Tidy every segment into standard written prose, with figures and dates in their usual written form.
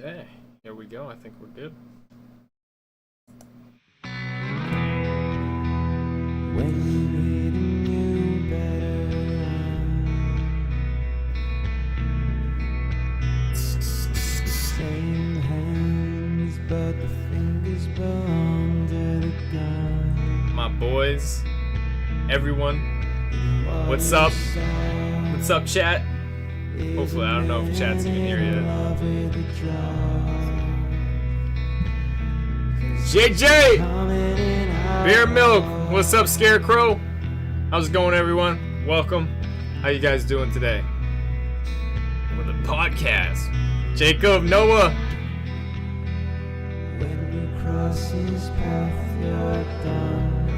Okay, here we go. I think we're good. When you knew better, same hands, but the fingers belong to the gun. My boys, everyone, what's up? What's up, chat? Hopefully, I don't know if chat's even here yet. JJ! Beer Milk! What's up, Scarecrow? How's it going, everyone? Welcome. How you guys doing today? With a podcast. Jacob, Noah.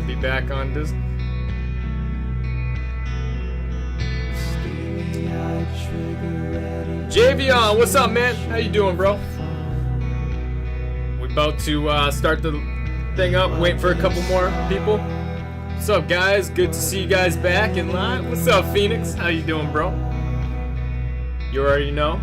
Be back on this. Javion, what's up, man? How you doing, bro? We're about to start the thing up. Wait for a couple more people. What's up, guys? Good to see you guys back in line. What's up, Phoenix? How you doing, bro? You already know.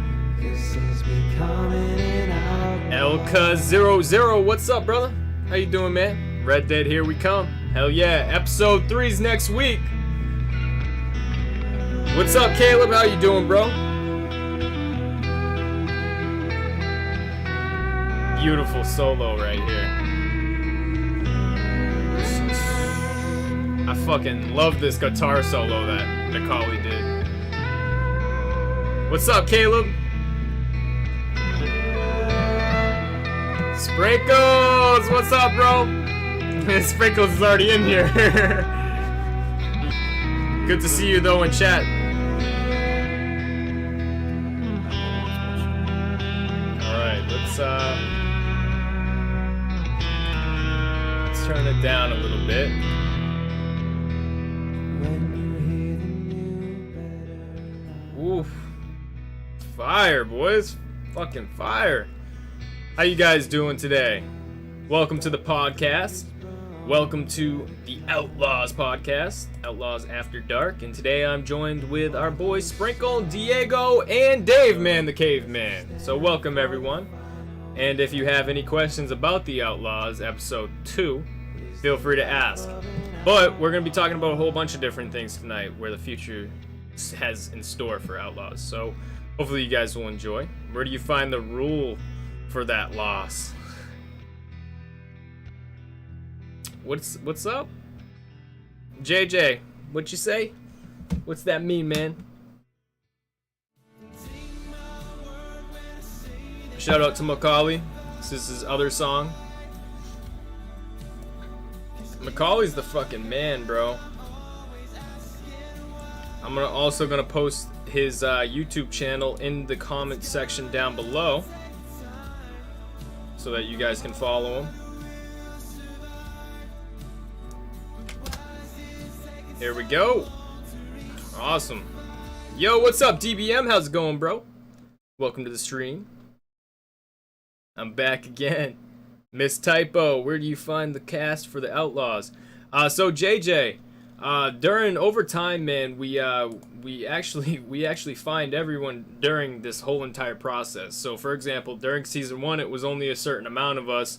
Elka00, what's up, brother? How you doing, man? Red Dead, here we come. Hell yeah, episode 3's next week. What's up, Caleb? How you doing, bro? Beautiful solo right here. I fucking love this guitar solo that Macaulay did. What's up, Caleb? Sprinkles! What's up, bro? Sprinkles is already in here. Good to see you, though, in chat. Alright, let's turn it down a little bit. Oof. Fire, boys. Fucking fire. How you guys doing today? Welcome to the podcast. Welcome to the Outlaws podcast, Outlaws After Dark. And today I'm joined with our boys Sprinkle, Diego, and Dave Man the Caveman. So welcome, everyone. And if you have any questions about the Outlaws episode 2, feel free to ask. But we're going to be talking about a whole bunch of different things tonight where the future has in store for Outlaws. So hopefully you guys will enjoy. Where do you find the rule for that loss? What's up? JJ, what you say? What's that mean, man? Shout out to Macaulay. This is his other song. Macaulay's the fucking man, bro. I'm also gonna post his YouTube channel in the comment section down below so that you guys can follow him. Here we go. Awesome. Yo, what's up, DBM? How's it going, bro? Welcome to the stream. I'm back again. Miss Typo, where do you find the cast for the Outlaws? So JJ, during overtime, man, we actually find everyone during this whole entire process. So for example, during season 1, it was only a certain amount of us.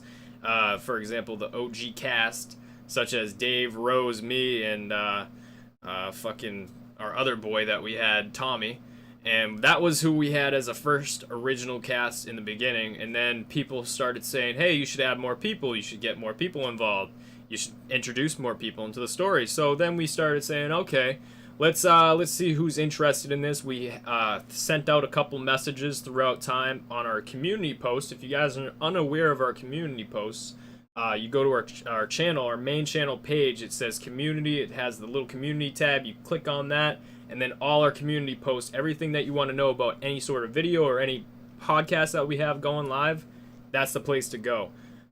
For example, the OG cast, such as Dave, Rose, me, and fucking our other boy that we had, Tommy. And that was who we had as a first original cast in the beginning. And then people started saying, hey, you should add more people. You should get more people involved. You should introduce more people into the story. So then we started saying, okay, let's see who's interested in this. We sent out a couple messages throughout time on our community post. If you guys are unaware of our community posts, you go to our channel, our main channel page. It says community. It has the little community tab. You click on that, and then all our community posts, everything that you want to know about any sort of video or any podcast that we have going live, that's the place to go.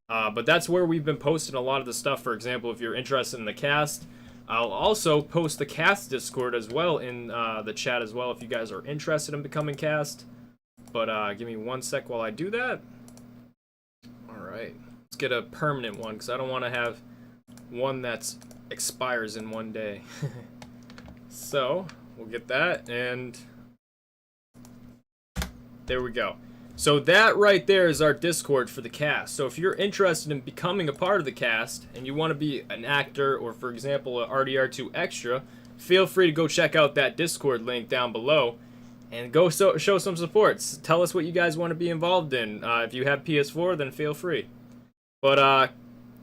But that's where we've been posting a lot of the stuff. For example, if you're interested in the cast, I'll also post the cast Discord as well in the chat as well if you guys are interested in becoming cast. But give me one sec while I do that. Alright, let's get a permanent one because I don't want to have one that expires in one day. So we'll get that, and there we go. So that right there is our Discord for the cast. So if you're interested in becoming a part of the cast and you want to be an actor or, for example, an RDR2 extra, feel free to go check out that Discord link down below and go show some support. Tell us what you guys want to be involved in. If you have PS4, then feel free. But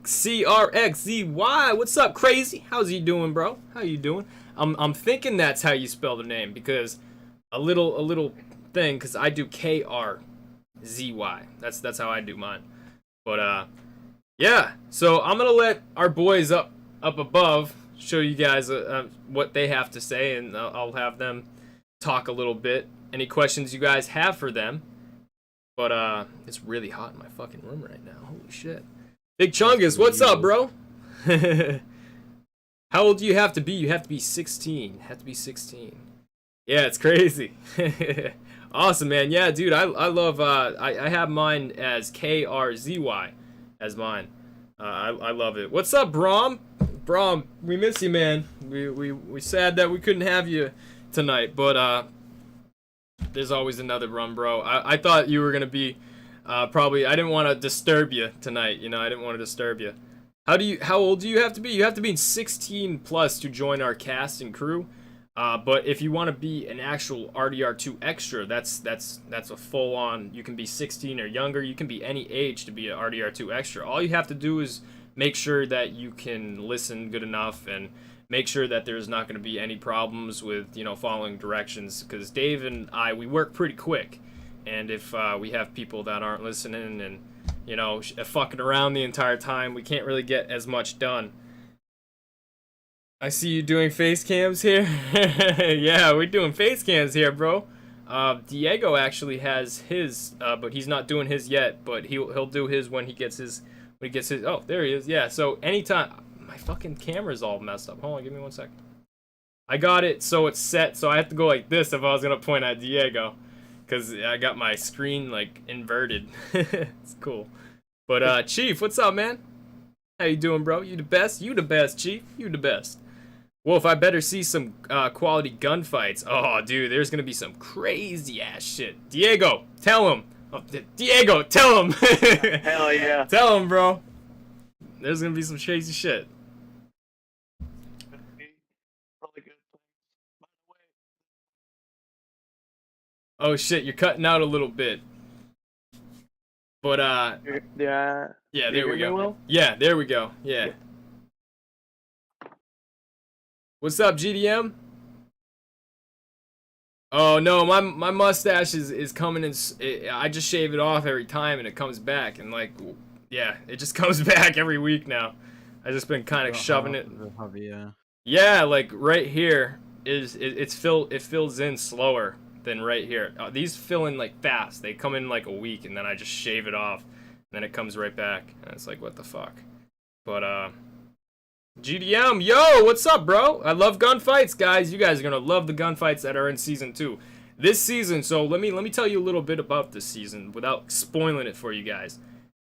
CRXZY, what's up, Crazy? How's he doing, bro? How you doing? I'm thinking that's how you spell the name, because a little thing, because I do KRZY. That's how I do mine. But yeah. So I'm gonna let our boys up above show you guys what they have to say, and I'll have them talk a little bit. Any questions you guys have for them? But it's really hot in my fucking room right now. Holy shit. Big Chungus, what's up, bro? How old do you have to be? You have to be 16. Have to be 16. Yeah, it's crazy. Awesome, man. Yeah, dude, I love, I have mine as KRZY as mine. I love it. What's up, Brom? Brom, we miss you, man. We sad that we couldn't have you tonight, but there's always another run, bro. I thought you were gonna be probably. I didn't want to disturb you tonight. You know, I didn't want to disturb you. How old do you have to be? You have to be 16 plus to join our cast and crew. But if you want to be an actual RDR2 extra, that's a full on. You can be 16 or younger. You can be any age to be an RDR2 extra. All you have to do is make sure that you can listen good enough and make sure that there's not going to be any problems with, you know, following directions, because Dave and we work pretty quick, and if we have people that aren't listening and, you know, fucking around the entire time, we can't really get as much done. I see you doing face cams here. Yeah, we're doing face cams here, bro. Diego actually has his, but he's not doing his yet, but he'll do his when he gets his oh, there he is. Yeah, so anytime. My fucking camera's all messed up. Hold on, give me 1 second. I got it so it's set, so I have to go like this if I was gonna point at Diego, because I got my screen like inverted. It's cool. But Chief, what's up, man? How you doing, bro? You the best? You the best, Chief. You the best. Wolf, I better see some quality gunfights. Oh, dude, there's gonna be some crazy ass shit. Diego, tell him. Oh, Diego, tell him. Hell yeah. Tell him, bro. There's gonna be some crazy shit. Oh shit, you're cutting out a little bit. But yeah, there we go. Well? Yeah, there we go. Yeah. What's up, GDM? Oh no, my mustache is coming in. I just shave it off every time and it comes back, and like, yeah, it just comes back every week now. I just been kind of shoving it. Yeah, like right here it fills in slower than right here. These fill in like fast. They come in like a week, and then I just shave it off, and then it comes right back. And it's like, what the fuck? But GDM, yo, what's up, bro? I love gunfights, guys. You guys are gonna love the gunfights that are in season 2. This season, so let me tell you a little bit about this season without spoiling it for you guys.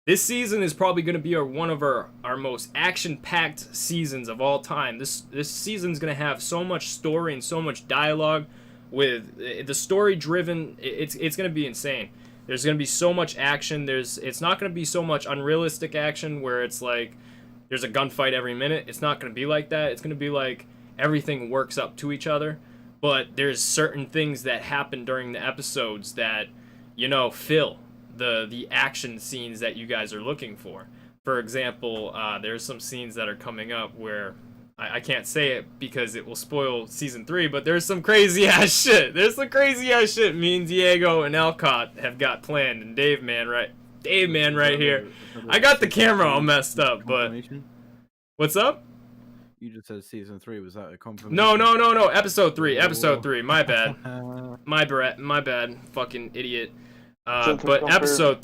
This season is probably gonna be one of our most action-packed seasons of all time. This season's gonna have so much story and so much dialogue. With the story-driven, it's gonna be insane. There's gonna be so much action. It's not gonna be so much unrealistic action where it's like there's a gunfight every minute. It's not going to be like that. It's going to be like everything works up to each other. But there's certain things that happen during the episodes that, you know, fill the action scenes that you guys are looking for. For example, there's some scenes that are coming up where I can't say it because it will spoil season 3, but there's some crazy ass shit. There's some crazy ass shit me and Diego and Alcott have got planned, and Dave man right here. I got the camera all messed up, but what's up? You just said season 3. Was that a confirmation? No. Episode 3. My bad. My bad. Fucking idiot. But episode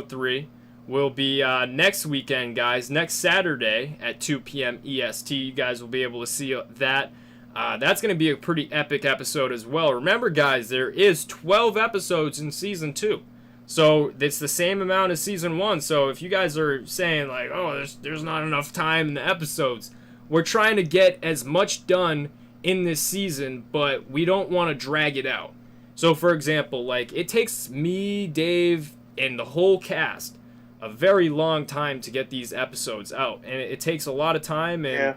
3 will be next weekend, guys. Next Saturday at 2 p.m. EST. You guys will be able to see that. That's going to be a pretty epic episode as well. Remember, guys, there is 12 episodes in season 2. So it's the same amount as season 1. So if you guys are saying like, oh, there's not enough time in the episodes, we're trying to get as much done in this season, but we don't want to drag it out. So for example, like it takes me, Dave, and the whole cast a very long time to get these episodes out, and it takes a lot of time. And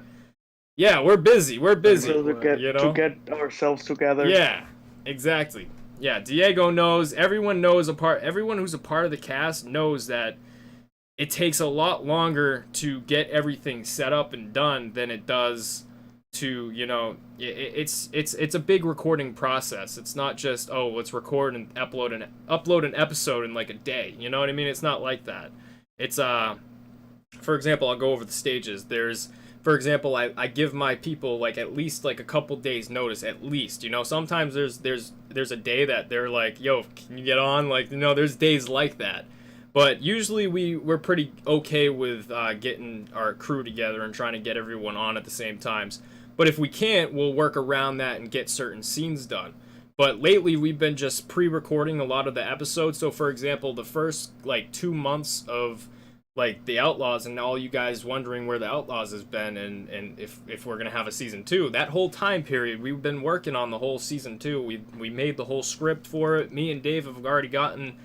yeah, we're busy. We're busy. So You know? to get ourselves together. Yeah, exactly. Yeah, Diego knows. Everyone knows everyone who's a part of the cast knows that it takes a lot longer to get everything set up and done than it does to, you know, it's a big recording process. It's not just, oh, let's record and upload an episode in like a day. You know what I mean? It's not like that. It's for example, I'll go over the stages. For example, I give my people like at least like a couple days notice, at least. You know, sometimes there's a day that they're like, yo, can you get on? Like, you know, there's days like that. But usually we're pretty okay with getting our crew together and trying to get everyone on at the same times. But if we can't, we'll work around that and get certain scenes done. But lately we've been just pre-recording a lot of the episodes. So for example, the first like 2 months of like the Outlaws, and all you guys wondering where the Outlaws has been and if we're gonna have a season 2, that whole time period we've been working on the whole season 2. We made the whole script for it. Me and Dave have already gotten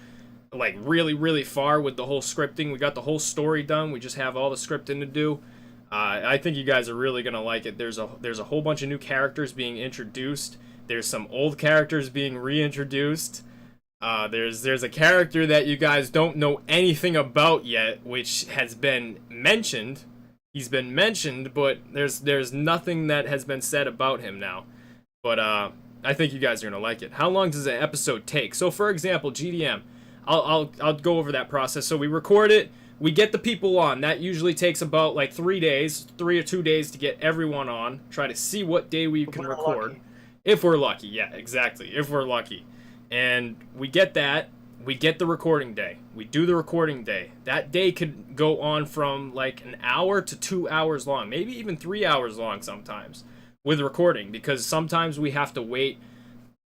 like really far with the whole scripting. We got the whole story done. We just have all the scripting to do. I think you guys are really gonna like it. There's a whole bunch of new characters being introduced. There's some old characters being reintroduced. There's a character that you guys don't know anything about yet, which has been mentioned. He's been mentioned, but there's nothing that has been said about him now. But I think you guys are gonna like it. How long does an episode take? So for example, GDM, I'll go over that process. So we record it. We get the people on. That usually takes about like 3 or 2 days to get everyone on. Try to see what day we can record. If we're lucky, yeah, exactly. If we're lucky. And we get that. We get the recording day. We do the recording day. That day could go on from like an hour to 2 hours long. Maybe even 3 hours long sometimes with recording. Because sometimes we have to wait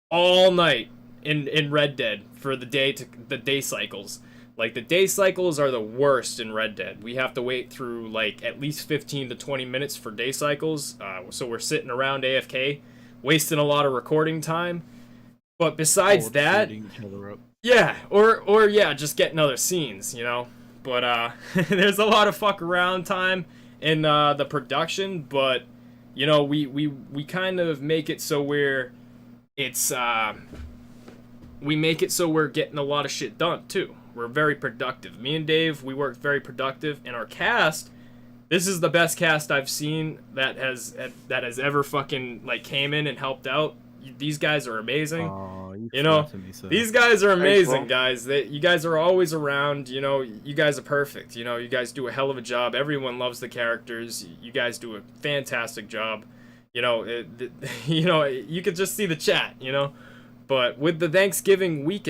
all night in Red Dead for the day cycles. Like, the day cycles are the worst in Red Dead. We have to wait through, like, at least 15 to 20 minutes for day cycles. So we're sitting around AFK, wasting a lot of recording time. But besides that, yeah, or yeah, just getting other scenes, you know? But, there's a lot of fuck around time in the production, but, you know, we kind of make it so we make it so we're getting a lot of shit done, too. We're very productive. Me and Dave, we work very productive. And our cast, this is the best cast I've seen that has ever fucking like came in and helped out. These guys are amazing. Oh, you know, these guys are amazing, Thanks, guys. You guys are always around. You know, you guys are perfect. You know, you guys do a hell of a job. Everyone loves the characters. You guys do a fantastic job. You know, you know, you could just see the chat. You know. But with the Thanksgiving week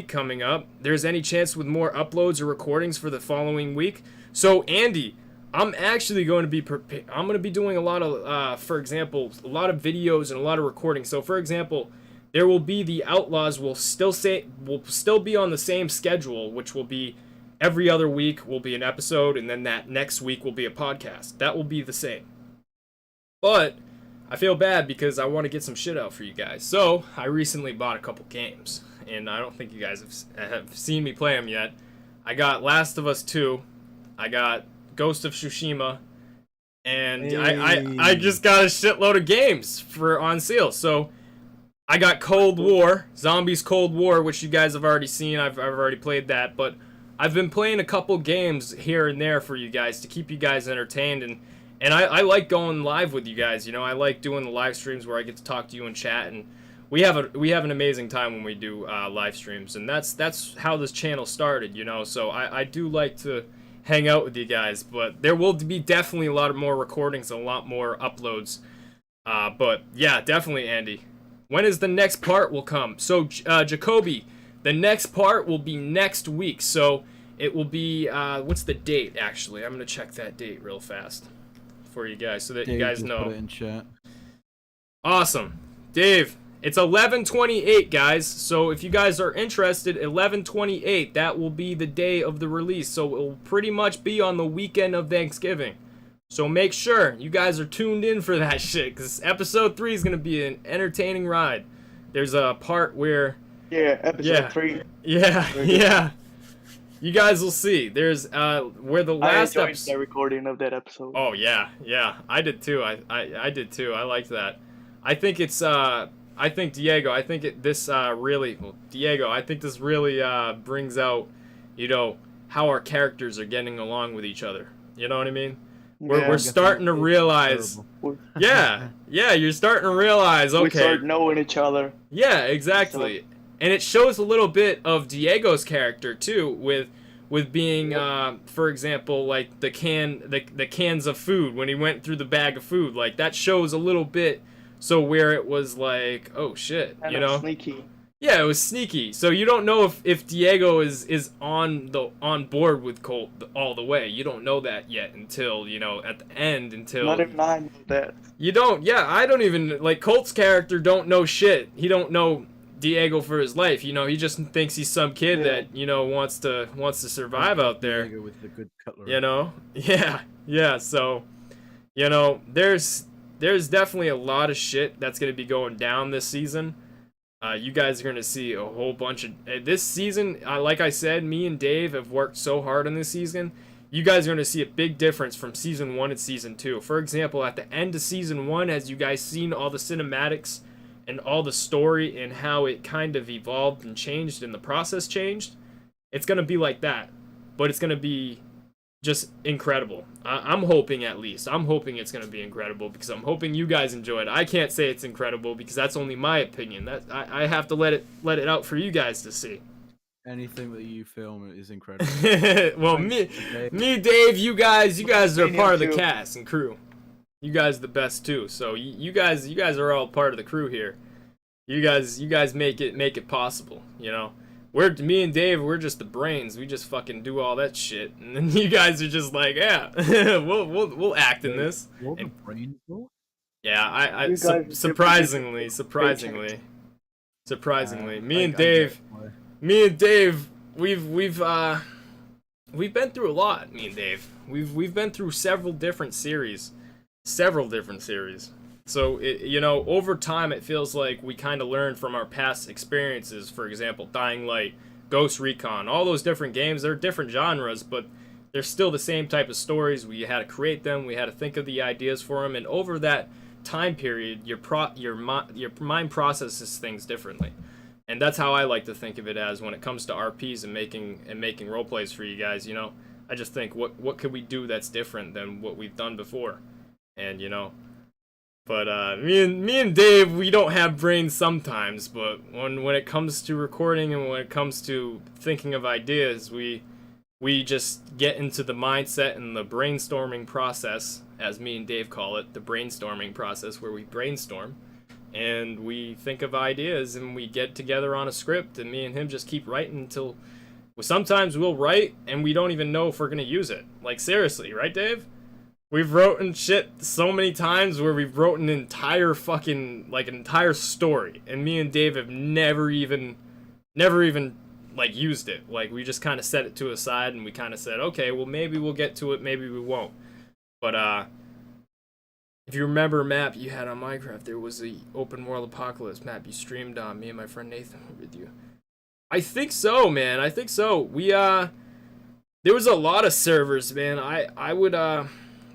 coming up, there's any chance with more uploads or recordings for the following week? So Andy, I'm actually going to be doing a lot of, for example, a lot of videos and a lot of recordings. So for example, there will be the Outlaws will still be on the same schedule, which will be every other week will be an episode, and then that next week will be a podcast. That will be the same. But I feel bad because I want to get some shit out for you guys. So, I recently bought a couple games, and I don't think you guys have seen me play them yet. I got Last of Us 2, I got Ghost of Tsushima, and I just got a shitload of games on sale. So, I got Cold War, Zombies Cold War, which you guys have already seen. I've already played that, but I've been playing a couple games here and there for you guys to keep you guys entertained, and I like going live with you guys. You know, I like doing the live streams where I get to talk to you and chat, and we have an amazing time when we do live streams, and that's how this channel started. You know, so I do like to hang out with you guys, but there will be definitely a lot of more recordings and a lot more uploads. But yeah, definitely, Andy. When is the next part will come? So Jacoby, the next part will be next week. So it will be what's the date? Actually, I'm gonna check that date real fast for you guys so that you guys know. Put it in chat. Awesome. Dave, it's 11/28, guys. So if you guys are interested, 11/28, that will be the day of the release. So it will pretty much be on the weekend of Thanksgiving. So make sure you guys are tuned in for that shit, because episode 3 is going to be an entertaining ride. there's a part where Yeah, episode 3. yeah, Very good. yeah. You guys will see. There's where the I last enjoyed episode. the recording of that episode. Oh yeah, yeah. I did too. I did too. I liked that. I think it's I think Diego. I think this really Diego. I think this really brings out, you know, how our characters are getting along with each other. You know what I mean? Yeah. We're starting to realize. Yeah, yeah. You're starting to realize. We Okay. start knowing each other. Yeah, exactly. And it shows a little bit of Diego's character too, with being, for example, like the cans of food when he went through the bag of food, like that shows a little bit. So where it was like, oh shit, Kind you of know? sneaky. Yeah, it was sneaky. So you don't know if Diego is on board with Colt all the way. You don't know that yet until, you know, at the end, until Not even I know that. you don't. Yeah, I don't even like Colt's character. Don't know shit. He don't know Diego for his life. You know, he just thinks he's some kid that, you know, wants to survive out there. Diego with the good cutlery. You know? Yeah. Yeah, so you know, there's definitely a lot of shit that's going to be going down this season. You guys are going to see a whole bunch of this season. Like I said, me and Dave have worked so hard on this season. You guys are going to see a big difference from season 1 and season 2. For example, at the end of season 1, as you guys seen all the cinematics and all the story and how it kind of evolved and changed and the process changed, it's going to be like that. But it's going to be just incredible. I'm hoping, at least. I'm hoping it's going to be incredible because I'm hoping you guys enjoy it. I can't say it's incredible because that's only my opinion. That I have to let it out for you guys to see. Anything that you film is incredible. Well, me, Dave, you guys are part of the cast and crew. You guys are the best too. So you guys are all part of the crew here. You guys make it possible. You know, me and Dave, we're just the brains. We just fucking do all that shit, and then you guys are just like, yeah, we'll act in this. What the brains for? Yeah, surprisingly, me and Dave, we've been through a lot. Me and Dave, we've been through several different series. So you know, over time, it feels like we kind of learned from our past experiences. For example, Dying Light, Ghost Recon, all those different games. They're different genres, but they're still the same type of stories. We had to create them. We had to think of the ideas for them, and over that time period, your mind processes things differently. And that's how I like to think of it as when it comes to RPs and making role plays for you guys. You know, I just think what could we do that's different than what we've done before, and you know. But me and Dave, we don't have brains sometimes. But when it comes to recording and when it comes to thinking of ideas, we just get into the mindset and the brainstorming process, as me and Dave call it, the brainstorming process, where we brainstorm. And we think of ideas and we get together on a script, and me and him just keep writing until sometimes we'll write and we don't even know if we're gonna use it. Like seriously, right, Dave? We've written shit so many times where we've written an entire fucking like an entire story, and me and Dave have never even like used it. Like we just kind of set it to a side and we kind of said, okay, well maybe we'll get to it, maybe we won't. But if you remember a map you had on Minecraft, there was the open world apocalypse map you streamed on. Me and my friend Nathan were with you. I think so, man. I think so. We there was a lot of servers, man. I would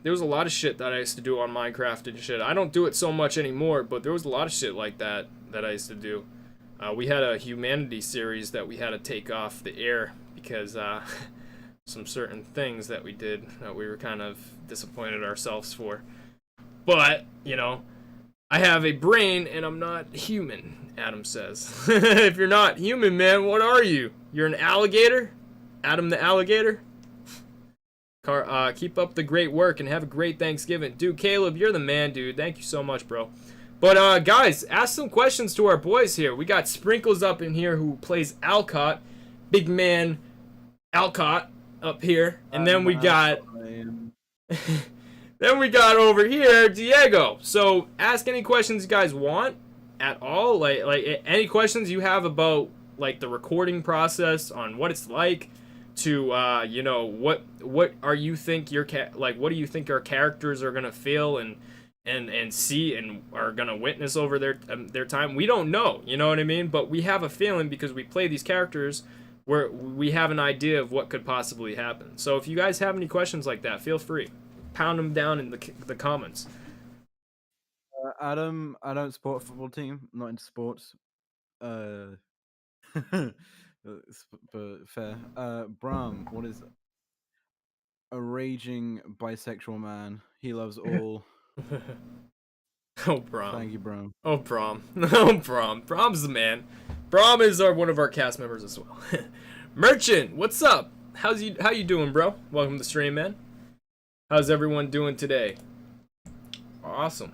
there was a lot of shit that I used to do on Minecraft and shit. I don't do it so much anymore, but there was a lot of shit like that I used to do. We had a humanity series that we had to take off the air because some certain things that we did that we were kind of disappointed ourselves for. But, you know, I have a brain and I'm not human, Adam says. If you're not human, man, what are you? You're an alligator? Adam the alligator? Keep up the great work and have a great Thanksgiving. Dude, Caleb, you're the man, dude. Thank you so much, bro. But, guys, ask some questions to our boys here. We got Sprinkles up in here who plays Alcott. Big man Alcott up here. And then we got... then we got over here Diego. So, ask any questions you guys want at all. Like any questions you have about, like, the recording process, on what it's like, to you know, what are you think what do you think our characters are gonna feel, and and see and are gonna witness over their time. We don't know, you know what I mean? But we have a feeling because we play these characters where we have an idea of what could possibly happen. So if you guys have any questions like that, feel free, pound them down in the comments. Adam, I don't support a football team. I'm not into sports. But fair. Bram, what is a raging bisexual man? He loves all. Oh, Brom. Thank you, Bram. Oh, Brom. Oh, Brom. Brom's the man. Brom is one of our cast members as well. Merchant, what's up? How you doing, bro? Welcome to the stream, man. How's everyone doing today? Awesome.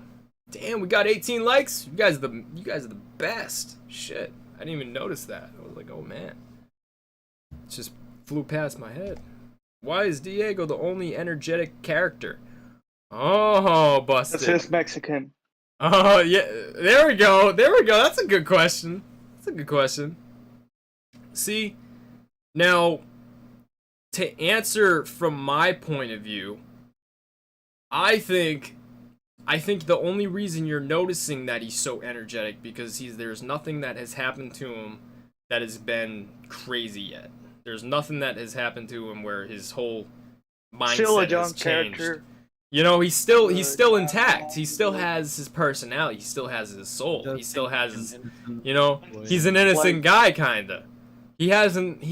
Damn, we got 18 likes. You guys are the best. Shit, I didn't even notice that. I was like, oh man, it just flew past my head. Why is Diego the only energetic character? Oh, busted. That's just Mexican. Oh yeah, there we go. There we go. That's a good question. That's a good question. See, now to answer from my point of view, I think the only reason you're noticing that he's so energetic because there's nothing that has happened to him that has been crazy yet. There's nothing that has happened to him where his whole mindset has changed. Character. You know, he's still intact. He still has his personality. He still has his soul. He still has his, you know, he's an innocent guy kinda. He hasn't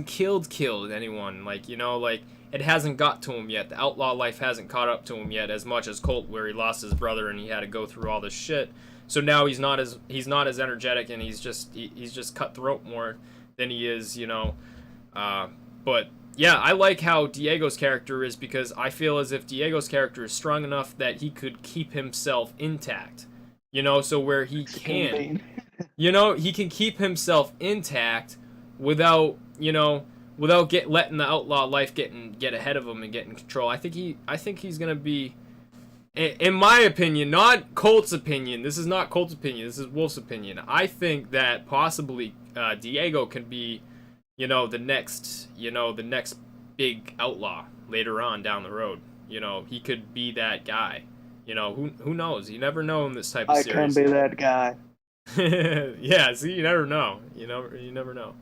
killed anyone, like, you know, like it hasn't got to him yet. The outlaw life hasn't caught up to him yet as much as Colt, where he lost his brother and he had to go through all this shit. So now he's not as energetic, and he's just cutthroat more than he is, you know. But yeah, I like how Diego's character is because I feel as if Diego's character is strong enough that he could keep himself intact. You know, so where he can, you know, he can keep himself intact without, you know, without letting the outlaw life get ahead of him and get in control. I think he's gonna be, in my opinion, not Colt's opinion. This is not Colt's opinion. This is Wolf's opinion. I think that possibly Diego can be, you know, the next big outlaw later on down the road. You know, he could be that guy. You know, who knows? You never know in this type of series. I can be that guy. Yeah, see, you never know. You never know.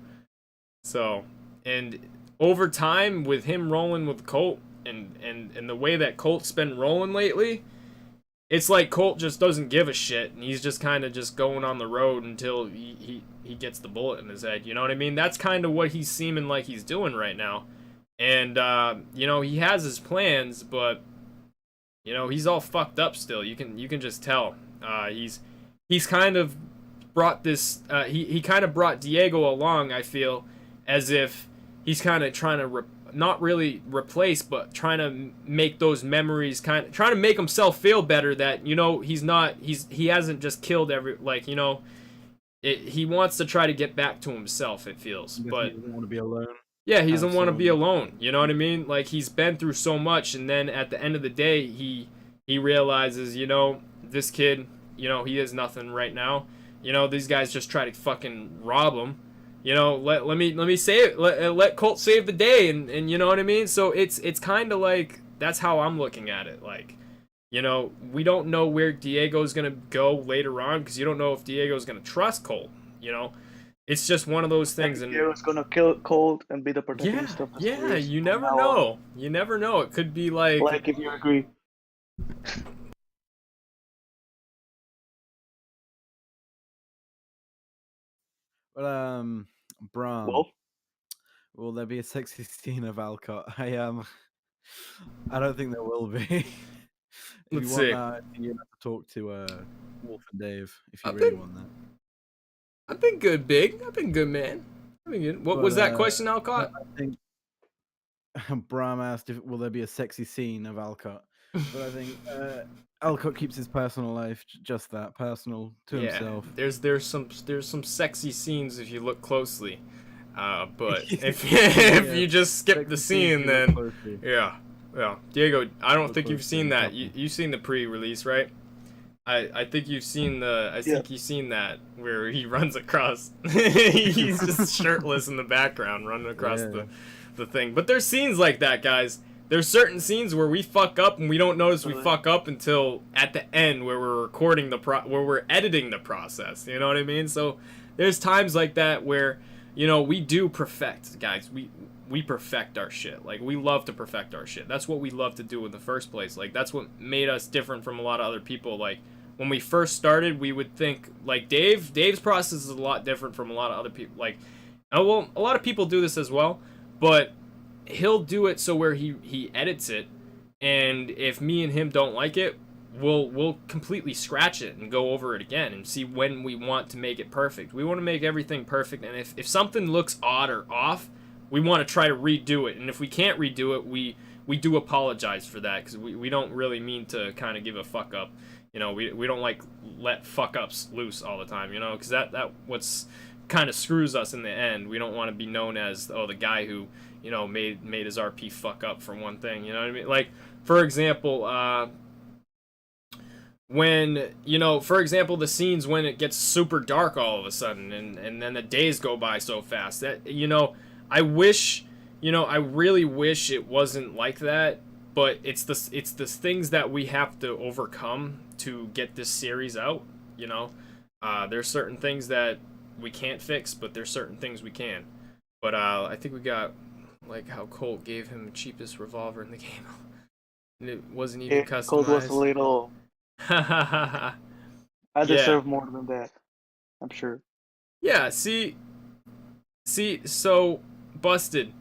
So, and over time with him rolling with Colt and the way that Colt's been rolling lately, it's like Colt just doesn't give a shit, and he's just kind of just going on the road until he gets the bullet in his head. You know what I mean? That's kind of what he's seeming like he's doing right now. And you know, he has his plans, but you know, he's all fucked up still. You can just tell. He's kind of brought this. He kind of brought Diego along, I feel, as if he's kind of trying to not really replace, but trying to make those memories, kind of trying to make himself feel better that, you know, he hasn't just killed like, you know, he wants to try to get back to himself, it feels. But he doesn't want to be alone. Yeah, he doesn't want to be alone. You know what I mean? Like, he's been through so much, and then at the end of the day, he realizes, you know, this kid, you know, he is nothing right now. You know, these guys just try to fucking rob him. You know, let me save let Colt save the day, and you know what I mean? So it's kind of like, that's how I'm looking at it. Like, you know, we don't know where Diego's gonna go later on, because you don't know if Diego's gonna trust Colt. You know, it's just one of those things. And Diego's gonna kill Colt and be the protagonist of the series. You never know. You never know. It could be like if you agree. But Bram, Wolf? will there be a sexy scene of Alcott? I don't think there will be. If Let's you see. want that, you have to talk to Wolf and Dave if you really want that. I've been good, Big. I've been good, man. I've been good. What was that question, Alcott? I think Bram asked if will there be a sexy scene of Alcott, but I think Alcott keeps his personal life just that, personal to himself. There's some sexy scenes if you look closely, but if you just skip the scene, then yeah. Diego, I don't think you've seen that. You've seen the pre-release, right? I think you've seen you've seen that where he runs across. He's just shirtless in the background running across the thing. But there's scenes like that, guys. there's certain scenes where we fuck up and we don't notice we fuck up until at the end where we're recording where we're editing the process. You know what I mean? So there's times like that where, you know, we do perfect, guys. We perfect our shit. Like, we love to perfect our shit. That's what we love to do in the first place. Like, that's what made us different from a lot of other people. Like, when we first started, we would think, like, Dave's process is a lot different from a lot of other people. Like, oh, well, a lot of people do this as well, but he'll do it so where he edits it, and if me and him don't like it, we'll completely scratch it and go over it again and see when we want to make it perfect. We want to make everything perfect, and if something looks odd or off, we want to try to redo it. And if we can't redo it, we do apologize for that, because we don't really mean to kind of give a fuck up. You know, we don't like let fuck ups loose all the time, you know, because that what's kind of screws us in the end. We don't want to be known as, oh, the guy who, you know, made his RP fuck up for one thing, you know what I mean? Like, for example, when, you know, for example, the scenes when it gets super dark all of a sudden, and then the days go by so fast, that, you know, I wish, you know, I really wish it wasn't like that, but it's the things that we have to overcome to get this series out, you know? There's certain things that we can't fix, but there's certain things we can. But I think we got, like, how Colt gave him the cheapest revolver in the game. And it wasn't even customized. Colt was a little... I deserve more than that, I'm sure. Yeah, see, so busted.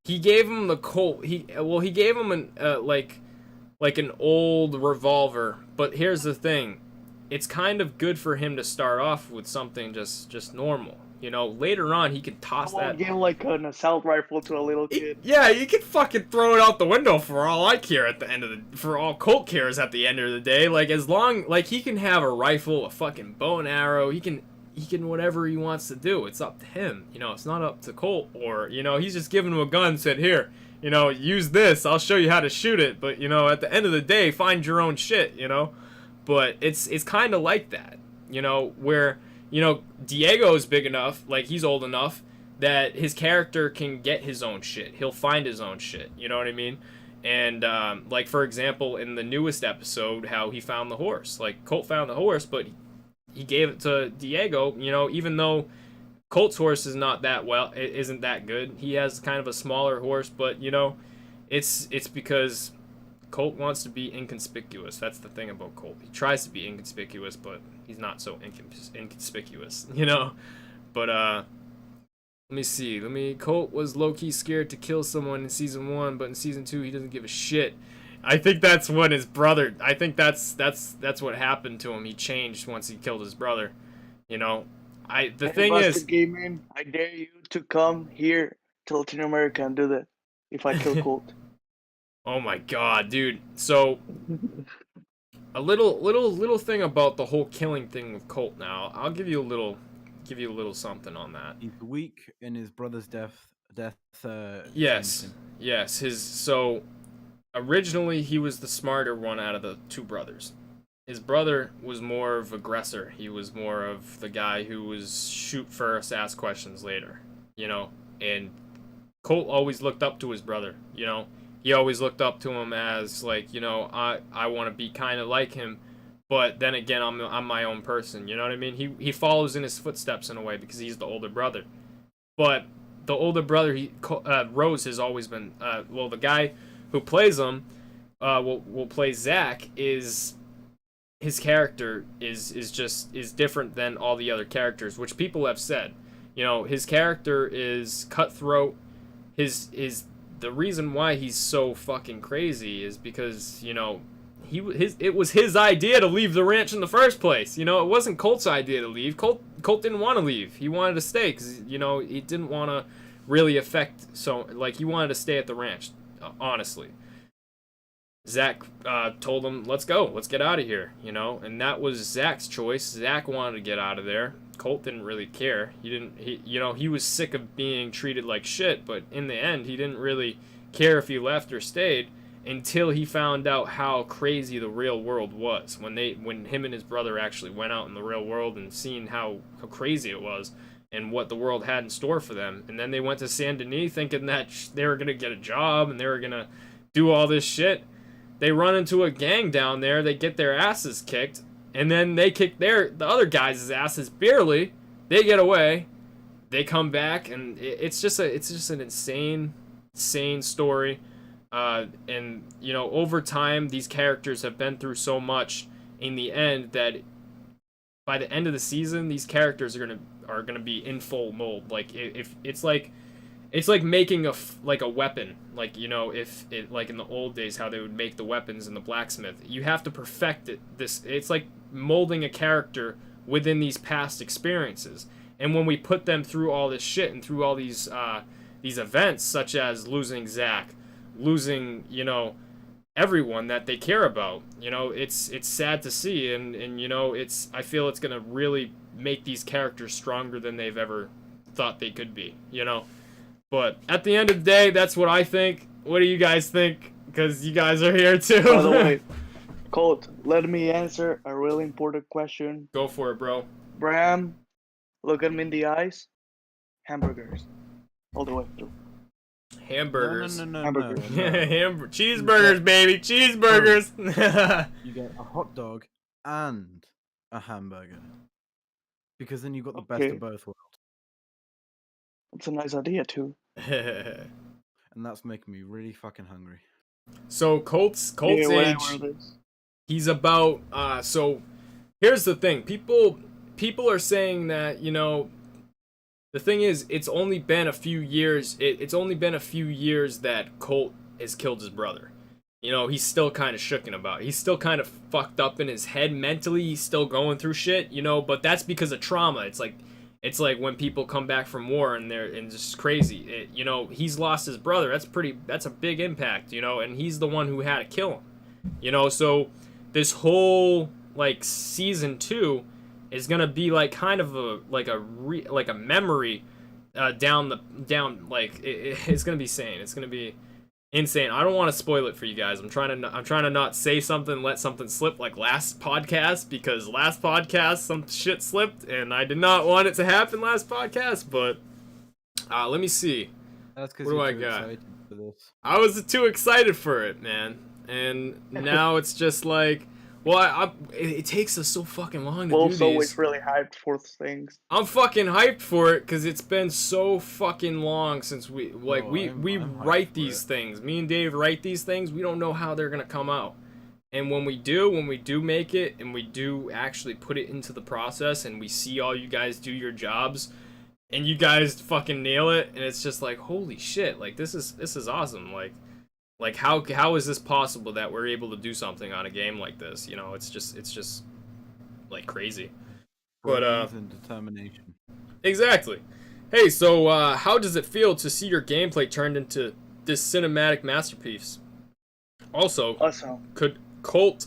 He gave him the Colt. He gave him an like an old revolver. But here's the thing, it's kind of good for him to start off with something just normal. You know, later on he could toss that. Give like an assault rifle to a little kid. Yeah, you could fucking throw it out the window for all I care at the end of the. For all Colt cares at the end of the day. Like, as long, like, he can have a rifle, a fucking bow and arrow. He can whatever he wants to do. It's up to him. You know, it's not up to Colt, or, you know, he's just giving him a gun, said, here, you know, use this. I'll show you how to shoot it. But, you know, at the end of the day, find your own shit, you know. But it's kind of like that, you know, where, you know, Diego's big enough, like, he's old enough that his character can get his own shit. He'll find his own shit, you know what I mean? And, like, for example, in the newest episode, how he found the horse. Like, Colt found the horse, but he gave it to Diego, you know, even though Colt's horse is not that well, it isn't that good. He has kind of a smaller horse, but, you know, it's because Colt wants to be inconspicuous. That's the thing about Colt. He tries to be inconspicuous, but he's not so inconspicuous, you know? But, let me see. Colt was low-key scared to kill someone in Season 1, but in Season 2, he doesn't give a shit. I think that's when his brother... I think that's what happened to him. He changed once he killed his brother, you know? The thing is... Gaming, I dare you to come here to Latin America and do that, if I kill Colt. Oh my god, dude. So, a little thing about the whole killing thing with Colt now. I'll give you a little something on that. He's weak in his brother's death. Yes. So originally he was the smarter one out of the two brothers. His brother was more of aggressor. He was more of the guy who was shoot first, ask questions later, you know. And Colt always looked up to his brother, you know. He always looked up to him as, like, you know, I want to be kind of like him, but then again, I'm my own person, you know what I mean? He follows in his footsteps in a way because he's the older brother. But the older brother, Rose has always been, well, the guy who plays him, will play Zach, is his character is different than all the other characters, which people have said. You know, his character is cutthroat. The reason why he's so fucking crazy is because, you know, it was his idea to leave the ranch in the first place. You know, it wasn't Colt's idea to leave. Colt didn't want to leave. He wanted to stay because, you know, he didn't want to really affect. So, like, he wanted to stay at the ranch, honestly. Zach told him, let's go. Let's get out of here, you know. And that was Zach's choice. Zach wanted to get out of there. Colt didn't really care. He was sick of being treated like shit, but in the end, he didn't really care if he left or stayed until he found out how crazy the real world was. When him and his brother actually went out in the real world and seen how crazy it was and what the world had in store for them. And then they went to Saint Denis thinking that they were going to get a job and they were going to do all this shit. They run into a gang down there. They get their asses kicked, and then they kick the other guys' asses barely. They get away. They come back, and it's just an insane story. And you know, over time, these characters have been through so much in the end that by the end of the season, these characters are gonna be in full mold. Like if it's like making a weapon. Like, you know, if it, like in the old days, how they would make the weapons in the blacksmith, you have to perfect it. It's like molding a character within these past experiences. And when we put them through all this shit and through all these events, such as losing Zach, losing, you know, everyone that they care about, you know, it's sad to see, and you know, I feel it's gonna really make these characters stronger than they've ever thought they could be, you know. But at the end of the day, that's what I think. What do you guys think? Because you guys are here too. By the way, Colt, let me answer a really important question. Go for it, bro. Bram, look at me in the eyes. Hamburgers. All the way through. Hamburgers. No. Cheeseburgers, baby. Cheeseburgers. You get a hot dog and a hamburger. Because then you've got the best Okay. of both worlds. It's a nice idea too. And that's making me really fucking hungry. So Colt's Yeah, whatever age, it is. he's about so here's the thing. People are saying that, you know, the thing is, it's only been a few years. It's only been a few years that Colt has killed his brother. You know, he's still kind of shooken about it. He's still kind of fucked up in his head mentally. He's still going through shit, you know, but that's because of trauma. It's like when people come back from war and they're just crazy. You know, he's lost his brother. That's a big impact, you know, and he's the one who had to kill him. You know, so this whole like season 2 is gonna be like kind of a memory it's gonna be insane. It's gonna be insane. I don't want to spoil it for you guys. I'm trying to not say something, let something slip like last podcast, because last podcast some shit slipped and I did not want it to happen last podcast. But let me see. That's because What do you're I too got? excited for this. I was too excited for it, man, and now it's just like, well, it takes us so fucking long to do Wolf's these. always really hyped for things. I'm fucking hyped for it because it's been so fucking long since we I'm write hyped for these it. things. Me and Dave write these things. We don't know how they're gonna come out, and when we do make it, and we do actually put it into the process, and we see all you guys do your jobs, and you guys fucking nail it, and it's just like, holy shit, like this is awesome. Like how is this possible that we're able to do something on a game like this? You know, it's just like crazy. But Brains and determination. exactly. Hey, so how does it feel to see your gameplay turned into this cinematic masterpiece? Also, Awesome. could Colt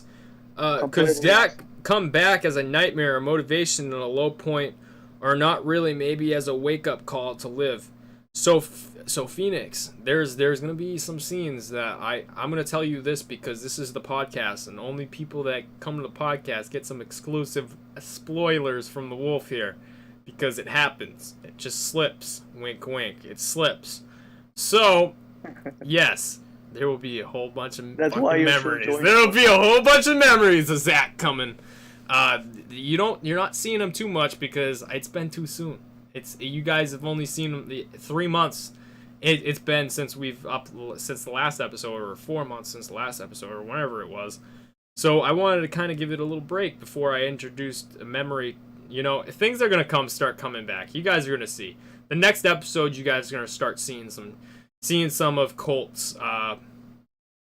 could Completely Zach come back as a nightmare, a motivation, and a low point, or not really, maybe as a wake-up call to live? So Phoenix, there's gonna be some scenes that I'm gonna tell you this because this is the podcast, and only people that come to the podcast get some exclusive spoilers from the Wolf here, because it happens. It just slips. Wink, wink. It slips. So, yes, there will be a whole bunch of That's fucking why you should memories. join There will be a whole bunch of memories of Zach coming. You're not seeing him too much because it's been too soon. You guys have only seen him 3 months. It's been since since the last episode, or 4 months since the last episode, or whenever it was. So I wanted to kind of give it a little break before I introduced a memory. You know, things are gonna start coming back. You guys are gonna see the next episode. You guys are gonna start seeing some of Colt's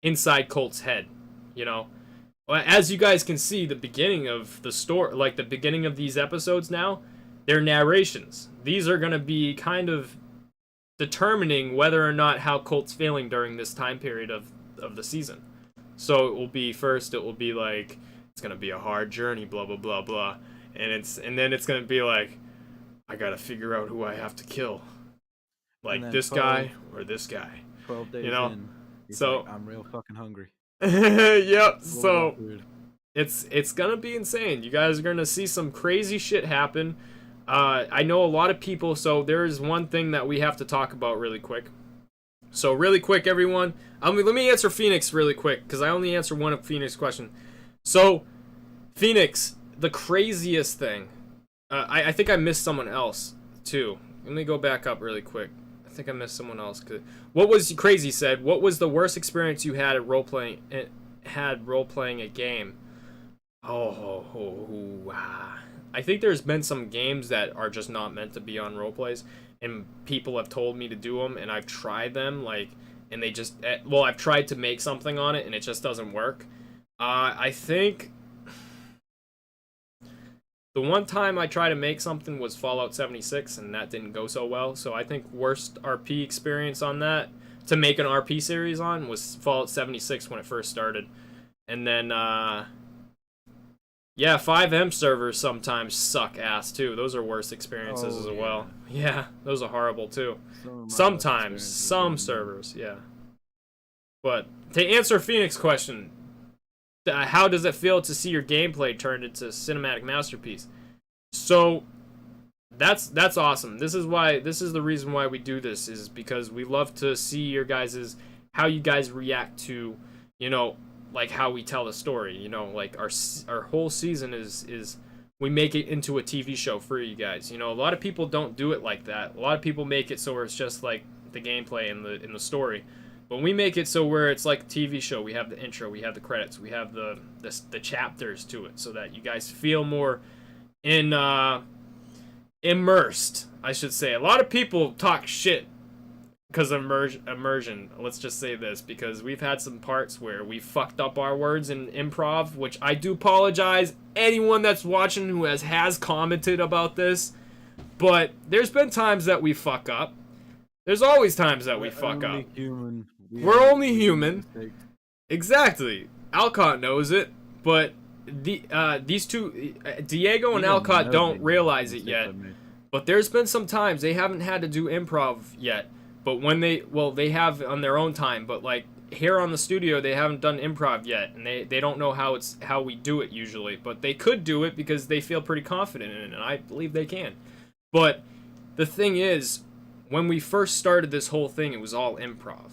inside Colt's head. You know, as you guys can see, the beginning of the story, like the beginning of these episodes now, they're narrations. These are gonna be kind of determining whether or not how Colt's feeling during this time period of the season. So it will be like, it's gonna be a hard journey, blah blah blah blah, and then it's gonna be like, I gotta figure out who I have to kill, like then this 12 guy or this guy. 12 days You know, in, he's so- like, I'm real fucking hungry. Yep. What So about food? it's gonna be insane. You guys are gonna see some crazy shit happen. I know a lot of people. So there's one thing that we have to talk about really quick. So really quick, everyone. Let me answer Phoenix really quick because I only answer one of Phoenix question. So, Phoenix, the craziest thing. I think I missed someone else too. Let me go back up really quick. I think I missed someone else. What was crazy? Said what was the worst experience you had at role playing a game? I think there's been some games that are just not meant to be on role plays, and people have told me to do them, and I've tried them, and they just, I've tried to make something on it, and it just doesn't work. I think the one time I tried to make something was Fallout 76, and that didn't go so well, so I think worst RP experience on that, to make an RP series on, was Fallout 76 when it first started. And then, yeah, 5M servers sometimes suck ass too. Those are worse experiences as well. Yeah, those are horrible too. Sometimes, some servers, yeah. But to answer Phoenix's question, how does it feel to see your gameplay turned into a cinematic masterpiece? So that's awesome. This is the reason why we do this, is because we love to see your guys's, how you guys react to, like how we tell the story, like our whole season is we make it into a TV show for you guys. A lot of people don't do it like that. A lot of people make it so where it's just like the gameplay in the story. But we make it so where it's like a TV show. We have the intro, we have the credits, we have the chapters to it, so that you guys feel more immersed, I should say. A lot of people talk shit because of immersion. Let's just say this, because we've had some parts where we fucked up our words in improv, which I do apologize anyone that's watching who has commented about this, but there's been times that we fuck up. There's always times that we fuck up. Human. We're only human. Exactly. Alcott knows it, but these two, Diego and Alcott, don't realize it yet. But there's been some times they haven't had to do improv yet. But when they have on their own time, but like here on the studio, they haven't done improv yet, and they don't know how we do it usually. But they could do it because they feel pretty confident in it, and I believe they can. But the thing is, when we first started this whole thing, it was all improv.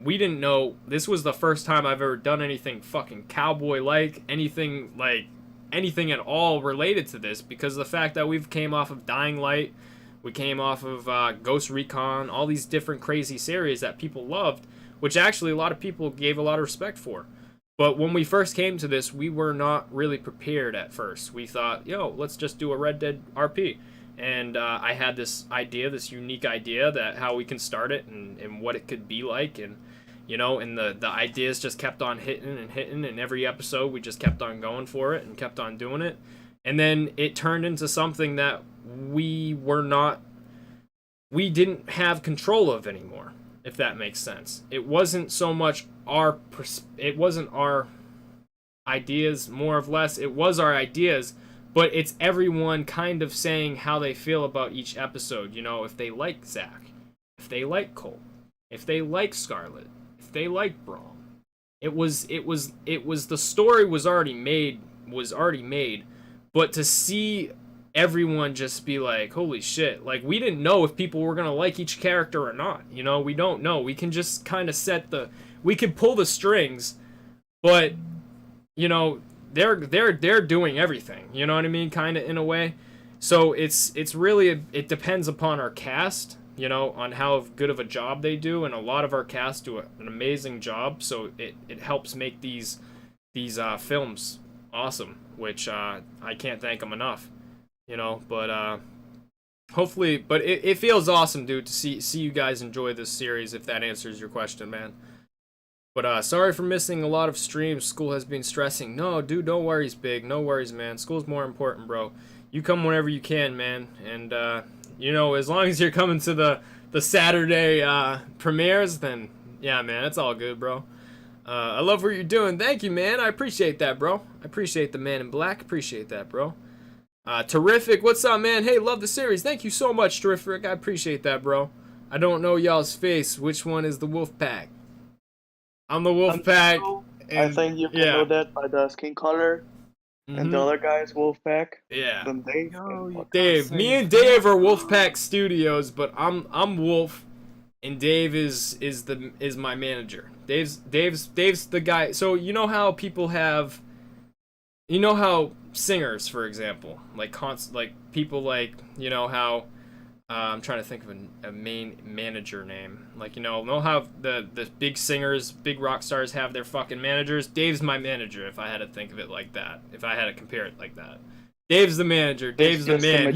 We didn't know, this was the first time I've ever done anything fucking cowboy-like, anything at all related to this, because of the fact that we've came off of Dying Light, we came off of Ghost Recon, all these different crazy series that people loved, which actually a lot of people gave a lot of respect for. But when we first came to this, we were not really prepared at first. We thought, let's just do a Red Dead RP. And I had this unique idea that how we can start it and what it could be like. And, and the ideas just kept on hitting, and every episode we just kept on going for it and kept on doing it. And then it turned into something that we didn't have control of anymore, if that makes sense. It wasn't so much it wasn't our ideas, more or less. It was our ideas, but it's everyone kind of saying how they feel about each episode. If they like Zach, if they like Colt, if they like Scarlet, if they like Braum. It was the story was already made, but to see everyone just be like, holy shit, like we didn't know if people were gonna like each character or not. We don't know. We can just kind of we can pull the strings, but they're doing everything, you know what I mean, kind of in a way. So it's really, it depends upon our cast, on how good of a job they do, and a lot of our cast do an amazing job, so it helps make these films awesome, which I can't thank them enough, but hopefully, but it feels awesome, dude, to see you guys enjoy this series, if that answers your question, man. But sorry for missing a lot of streams. School has been stressing. No, dude, no worries, Big. No worries, man. School's more important, bro. You come whenever you can, man. And, as long as you're coming to the Saturday premieres, then, yeah, man, it's all good, bro. I love what you're doing. Thank you, man. I appreciate that, bro. I appreciate the man in black. Appreciate that, bro. Terrific. What's up, man? Hey, love the series. Thank you so much, Terrific. I appreciate that, bro. I don't know y'all's face. Which one is the Wolfpack? I'm the Wolfpack. I think you can know that by the skin color. And the other guy is Wolfpack. Yeah. Then Dave. Dave. Me and Dave are WolfpackStudios, but I'm Wolf. and Dave is my manager. Dave's the guy. So you know how people have, you know how singers, for example, like people like, you know how I'm trying to think of a main manager name. Like, you know how the big singers, big rock stars have their fucking managers? Dave's my manager, if I had to think of it like that. If I had to compare it like that. Dave's the manager. Dave's the man.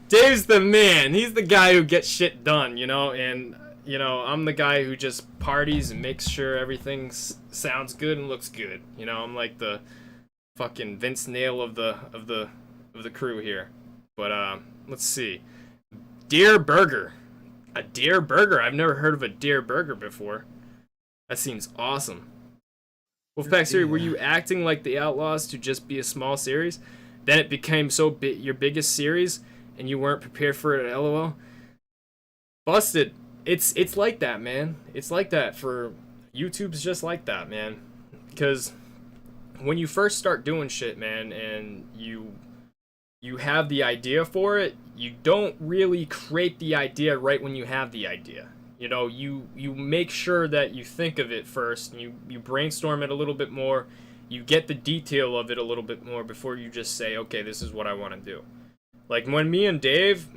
Dave's the man. He's the guy who gets shit done, you know? And, you know, I'm the guy who just parties and makes sure everything sounds good and looks good. You know, I'm like the fucking Vince Nail of the crew here. But, let's see. Deer burger. A deer burger? I've never heard of a deer burger before. That seems awesome. Wolfpack Studios, were you acting like the Outlaws to just be a small series? Then it became so big, your biggest series, and you weren't prepared for it at LOL? Busted. It's like that, man. It's like that for YouTube's just like that, man. Because when you first start doing shit, man, and you have the idea for it, you don't really create the idea right when you have the idea. You know, you make sure that you think of it first, and you brainstorm it a little bit more, you get the detail of it a little bit more before you just say, okay, this is what I want to do. Like when me and Dave,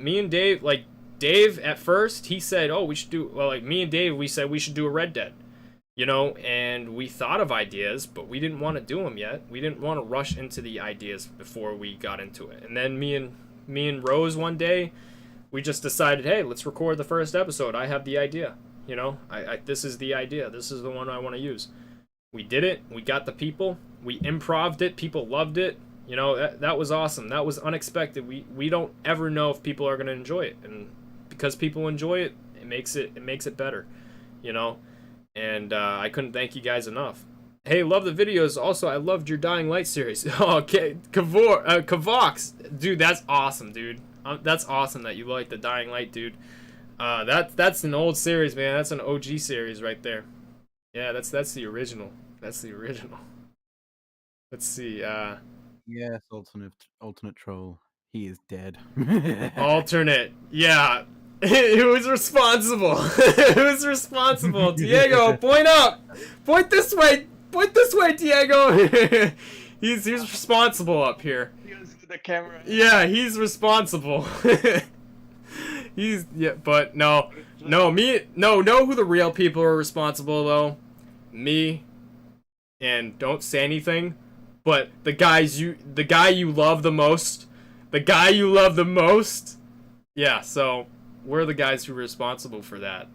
like Dave at first, he said, oh, we should do, well, like me and Dave, we said we should do a Red Dead. You know, and we thought of ideas, but we didn't want to do them yet. We didn't want to rush into the ideas before we got into it. And then me and Rose one day, we just decided, hey, let's record the first episode. I have the idea. You know, this is the idea. This is the one I want to use. We did it. We got the people. We improv'd it. People loved it. You know, that was awesome. That was unexpected. We don't ever know if people are going to enjoy it, and because people enjoy it, it makes it better. You know. And I couldn't thank you guys enough. Hey, love the videos. Also, I loved your Dying Light series. Oh, okay, Kavox, dude, that's awesome, dude. That's awesome that you like the Dying Light, dude. That's an old series, man. That's an OG series right there. Yeah, that's the original. That's the original. Let's see. Yes, alternate troll. He is dead. Alternate. Yeah. Who was responsible? Who was responsible? Diego, point up! Point this way! Point this way, Diego! he's responsible up here. He was with the camera. Yeah, he's responsible. But no, know who the real people are responsible though? Me. And don't say anything, but the guy you love the most. The guy you love the most. Yeah, so we're the guys who are responsible for that.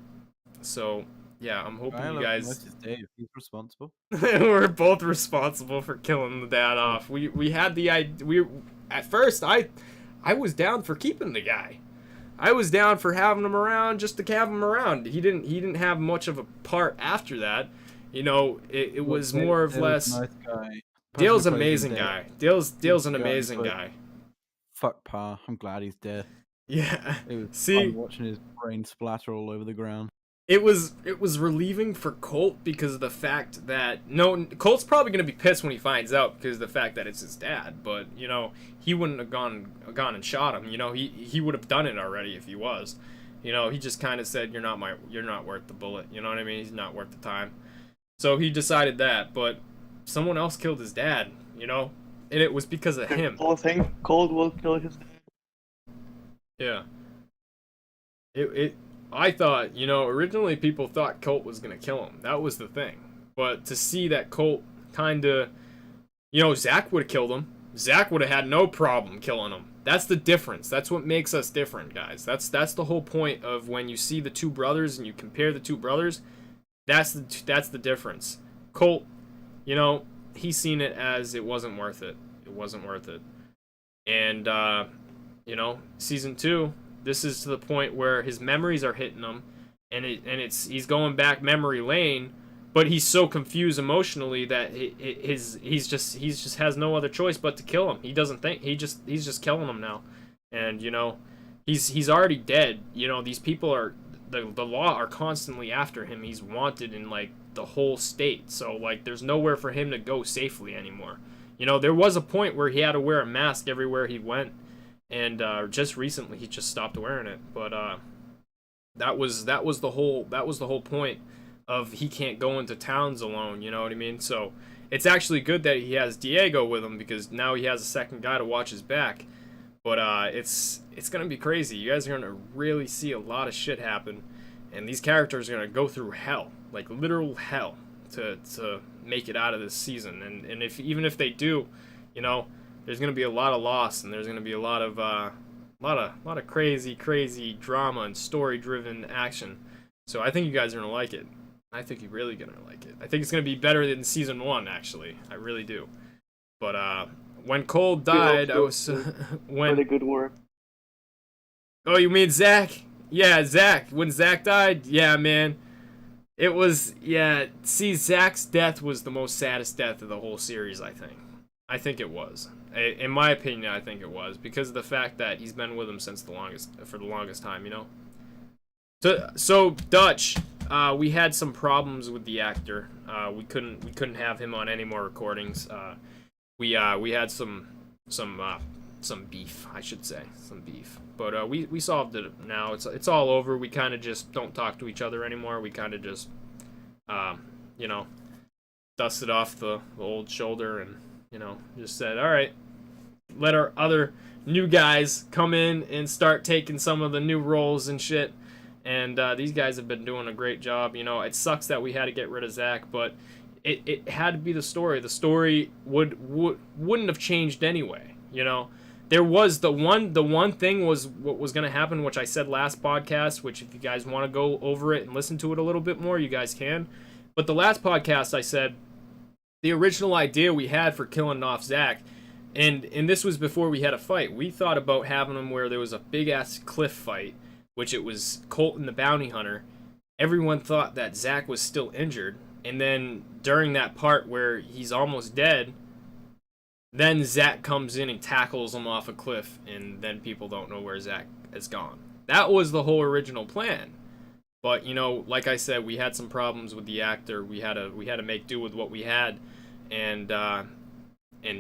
So, yeah, I'm hoping you guys... That's just Dave. He's responsible. We're both responsible for killing the dad off. We had the idea... At first, I was down for keeping the guy. I was down for having him around just to have him around. He didn't have much of a part after that. You know, it was more or less... Nice guy. Dale's an amazing guy. Dale's an amazing guy. Fuck Pa. I'm glad he's dead. Yeah. It was See, fun watching his brain splatter all over the ground. It was relieving for Colt because of the fact that Colt's probably gonna be pissed when he finds out because of the fact that it's his dad. But you know, he wouldn't have gone and shot him. You know, he would have done it already if he was. You know, he just kind of said, you're not worth the bullet. You know what I mean? He's not worth the time. So he decided that. But someone else killed his dad. You know, and it was because of him. The whole thing, Colt will kill his dad. Yeah. I thought, you know, originally people thought Colt was going to kill him. That was the thing. But to see that Colt kind of, you know, Zach would have killed him. Zach would have had no problem killing him. That's the difference. That's what makes us different, guys. That's the whole point of when you see the two brothers and you compare the two brothers. That's the difference. Colt, you know, he's seen it as it wasn't worth it. It wasn't worth it. And, you know, season 2, this is to the point where his memories are hitting him, and he's going back memory lane, but he's so confused emotionally that he's just has no other choice but to kill him. He doesn't think, he's just killing him now, and you know, he's already dead. You know, these people are the law are constantly after him. He's wanted in like the whole state, so like there's nowhere for him to go safely anymore. You know, there was a point where he had to wear a mask everywhere he went. And just recently, he just stopped wearing it. But That was the whole point of he can't go into towns alone, you know what I mean? So it's actually good that he has Diego with him, because now he has a second guy to watch his back. But it's gonna be crazy. You guys are gonna really see a lot of shit happen, and these characters are gonna go through hell, like literal hell, to make it out of this season. And if even if they do, you know, there's gonna be a lot of loss, and there's gonna be a lot of crazy drama and story driven action. So I think you guys are gonna like it. I think you're really gonna like it. I think it's gonna be better than season 1, actually. I really do. But when Cole died, I was when. Really good work. Oh, you mean Zach? Yeah, Zach. When Zach died, yeah, man. It was, yeah. See, Zach's death was the most saddest death of the whole series, I think. I think it was. In my opinion, I think it was, because of the fact that he's been with him for the longest time, you know. So Dutch, we had some problems with the actor. We couldn't have him on any more recordings. We had some beef, I should say, some beef. But we solved it now. It's all over. We kind of just don't talk to each other anymore. We kind of just, you know, dusted off the old shoulder, and, you know, just said, all right, let our other new guys come in and start taking some of the new roles and shit. And these guys have been doing a great job. You know, it sucks that we had to get rid of Zach, but it had to be the story. The story wouldn't have changed anyway. You know, there was the one thing was what was going to happen, which I said last podcast, which if you guys want to go over it and listen to it a little bit more, you guys can. But the last podcast I said the original idea we had for killing off Zach, and this was before we had a fight. We thought about having him where there was a big ass cliff fight, which it was Colt and the bounty hunter. Everyone thought that Zach was still injured, and then during that part where he's almost dead, then Zach comes in and tackles him off a cliff, and then people don't know where Zach has gone. That was the whole original plan. But, you know, like I said, we had some problems with the actor. We had to make do with what we had, and